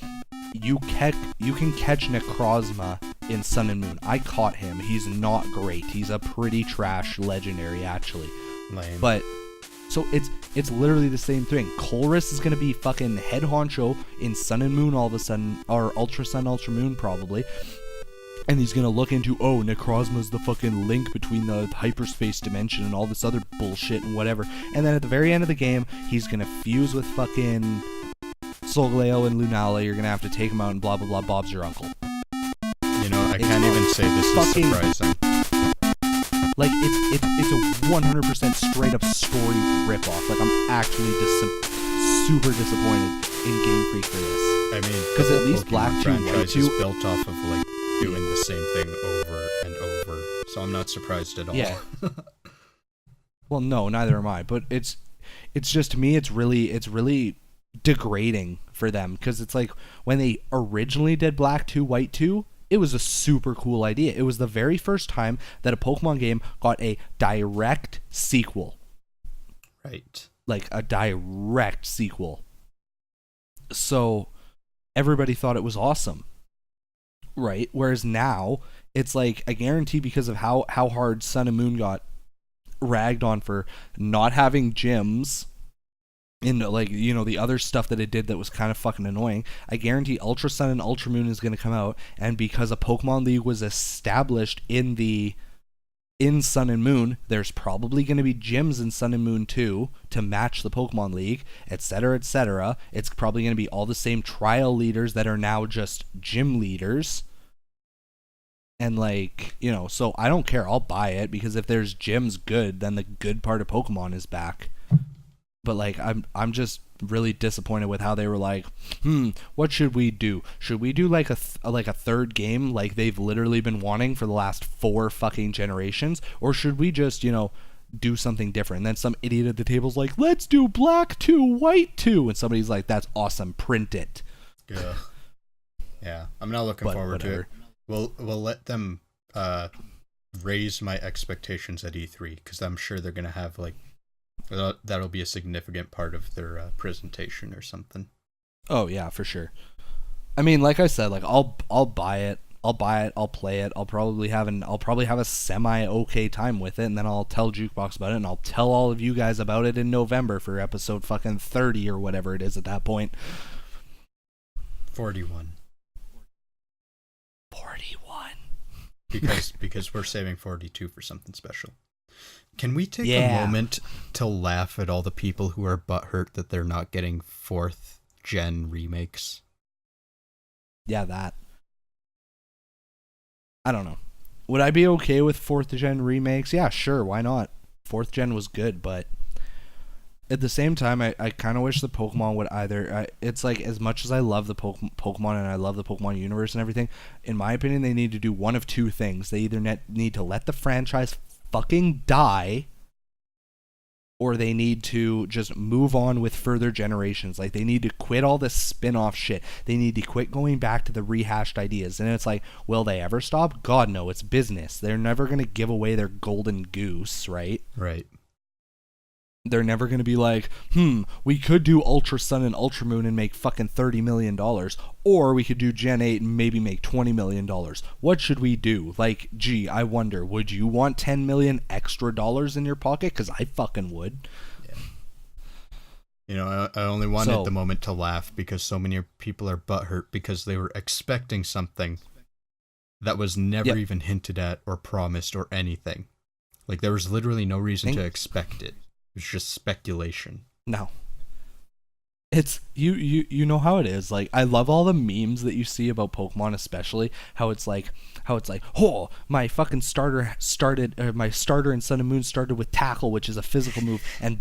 you can catch Necrozma in Sun and Moon. I caught him. He's not great. He's a pretty trash legendary, actually. Lame. But so it's literally the same thing. Kelryx is going to be fucking head honcho in Sun and Moon all of a sudden, or Ultra Sun, Ultra Moon probably. And he's going to look into, oh, Necrozma's the fucking link between the hyperspace dimension and all this other bullshit and whatever. And then at the very end of the game, he's going to fuse with fucking Solgaleo and Lunala. You're going to have to take him out and blah, blah, blah. Bob's your uncle. You know, I can't even say this is surprising. Like, it's a 100% straight up story ripoff. Like, I'm actually super disappointed in Game Freak for this. I mean, because at least Black 2 White 2 is built off of like doing the same thing over and over, so I'm not surprised at all. Yeah. Well, no, neither am I. But it's just, to me, it's really degrading for them, because it's like when they originally did Black 2, White 2. It was a super cool idea. It was the very first time that a Pokemon game got a direct sequel. Right. Like a direct sequel. So everybody thought it was awesome. Right? Whereas now, it's like, I guarantee, because of how hard Sun and Moon got ragged on for not having gyms, in, like, you know, the other stuff that it did that was kind of fucking annoying, I guarantee Ultra Sun and Ultra Moon is going to come out, and because a Pokemon League was established in Sun and Moon, there's probably going to be gyms in Sun and Moon too to match the Pokemon League, etc., etc. It's probably going to be all the same trial leaders that are now just gym leaders. And, like, you know, so I don't care, I'll buy it, because if there's gyms good, then the good part of Pokemon is back. But, like, I'm just really disappointed with how they were like, what should we do? Should we do like a third game like they've literally been wanting for the last 4 fucking generations? Or should we just, you know, do something different? And then some idiot at the table's like, let's do Black 2, White 2. And somebody's like, that's awesome, print it. Yeah. Yeah, I'm not looking forward to it. We'll let them raise my expectations at E3, because I'm sure they're going to have, like, that'll be a significant part of their presentation or something. Oh yeah, for sure. I mean, like I said, like I'll buy it. I'll play it. I'll probably have a semi okay time with it, and then I'll tell Jukebox about it, and I'll tell all of you guys about it in November for episode fucking 30 or whatever it is at that point. 41. 41. Because we're saving 42 for something special. Can we take Yeah. a moment to laugh at all the people who are butthurt that they're not getting 4th gen remakes? Yeah, that. I don't know. Would I be okay with 4th gen remakes? Yeah, sure, why not? 4th gen was good, but at the same time, I kind of wish the Pokemon would either... it's like, as much as I love the Pokemon and I love the Pokemon universe and everything, in my opinion, they need to do one of two things. They either need to let the franchise fucking die, or they need to just move on with further generations. Like, they need to quit all this spin-off shit. They need to quit going back to the rehashed ideas. And it's like, will they ever stop? God, no, it's business. They're never going to give away their golden goose, right? Right. They're never going to be like, we could do Ultra Sun and Ultra Moon and make fucking $30 million. Or we could do Gen 8 and maybe make $20 million. What should we do? Like, gee, I wonder, would you want $10 million extra dollars in your pocket? Because I fucking would. Yeah. You know, I only wanted the moment to laugh because so many people are butthurt because they were expecting something that was never even hinted at or promised or anything. Like, there was literally no reason to expect it. It's just speculation. No. It's you know how it is. Like, I love all the memes that you see about Pokemon, especially how it's like, oh, my fucking starter my starter in Sun and Moon started with Tackle, which is a physical move, and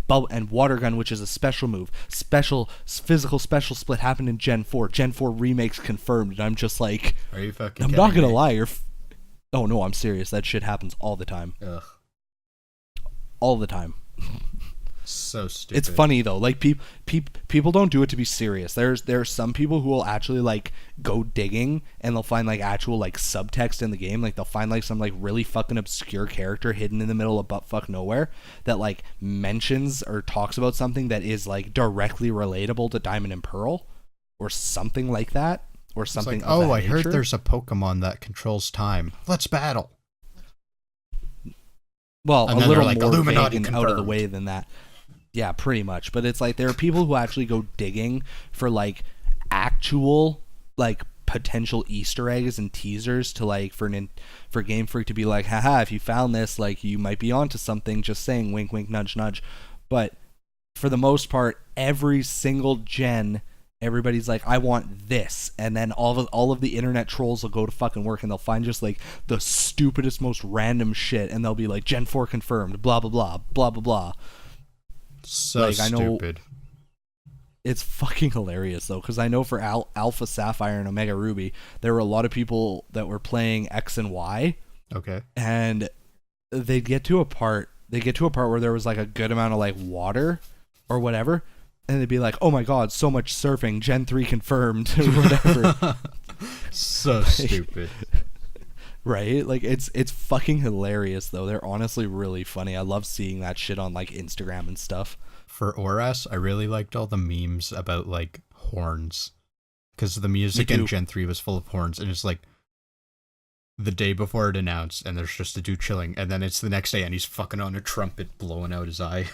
Water Gun, which is a special move. Physical special split happened in Gen 4. Gen 4 remakes confirmed, and I'm just like, are you fucking? I'm not gonna lie. Oh no, I'm serious. That shit happens all the time. Ugh. All the time. So stupid. It's funny though, like people don't do it to be serious. There are some people who will actually like go digging and they'll find like actual like subtext in the game. Like they'll find like some like really fucking obscure character hidden in the middle of buttfuck nowhere that like mentions or talks about something that is like directly relatable to Diamond and Pearl or something like that, or something. It's like, I heard there's a Pokemon that controls time. Let's battle. Well, and a little like, more Illuminati vague and out of the way than that. Yeah, pretty much. But it's like there are people who actually go digging for like actual like potential Easter eggs and teasers to like for Game Freak to be like, haha, if you found this, like you might be onto something. Just saying, wink, wink, nudge, nudge. But for the most part, every single gen, everybody's like, I want this, and then all of the internet trolls will go to fucking work and they'll find just like the stupidest, most random shit, and they'll be like, Gen 4 confirmed, blah blah blah, blah blah blah. So like, stupid. It's fucking hilarious though, because I know for Alpha Sapphire and Omega Ruby, there were a lot of people that were playing X and Y. Okay. And they get to a part where there was like a good amount of like water or whatever. And they'd be like, oh my god, so much surfing, Gen 3 confirmed, or whatever. So stupid. Right? Like, it's fucking hilarious, though. They're honestly really funny. I love seeing that shit on, like, Instagram and stuff. For Oras, I really liked all the memes about, like, horns. Because the music in Gen 3 was full of horns, and it's like, the day before it announced, and there's just a dude chilling, and then it's the next day, and he's fucking on a trumpet blowing out his eye.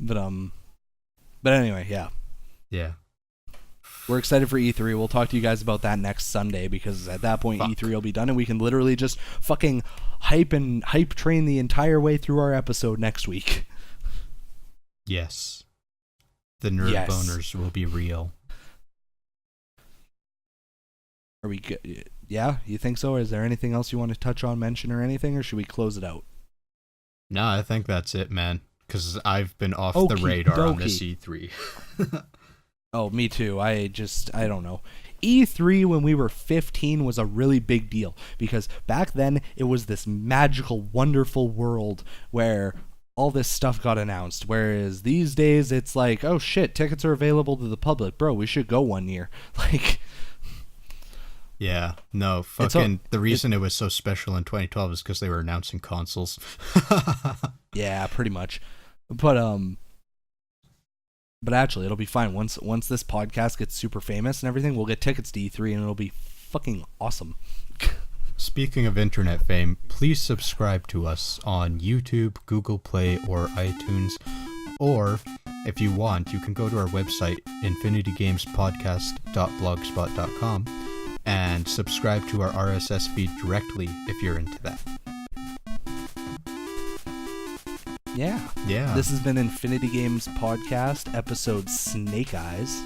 But anyway, yeah. Yeah. We're excited for E3. We'll talk to you guys about that next Sunday, because at that point E3 will be done and we can literally just fucking hype train the entire way through our episode next week. Yes. The nerd boners will be real. Are we good? Yeah, you think so? Is there anything else you want to touch on, mention, or anything, or should we close it out? No, I think that's it, man. Because I've been off the radar on this E3. Oh, me too. I don't know. E3 when we were 15 was a really big deal, because back then it was this magical, wonderful world where all this stuff got announced, whereas these days it's like, oh shit, tickets are available to the public. Bro, we should go one year. Like... Yeah, no, the reason it was so special in 2012 is because they were announcing consoles. Yeah, pretty much. But actually, it'll be fine. Once this podcast gets super famous and everything, we'll get tickets to E3 and it'll be fucking awesome. Speaking of internet fame, please subscribe to us on YouTube, Google Play, or iTunes, or if you want, you can go to our website, infinitygamespodcast.blogspot.com, and subscribe to our RSS feed directly if you're into that. Yeah. Yeah. This has been Infinity Games Podcast, episode Snake Eyes.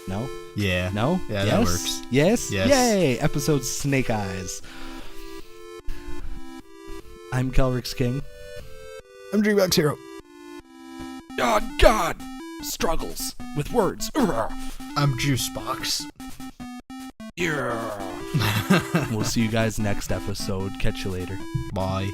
No? Yeah. No? Yeah, yes? that works. Yes? Yes. Yay! Episode Snake Eyes. I'm KelryxsKing. I'm Jukeboxhero. Oh, God! Struggles with words. I'm Juicebox. Yeah. We'll see you guys next episode. Catch you later. Bye.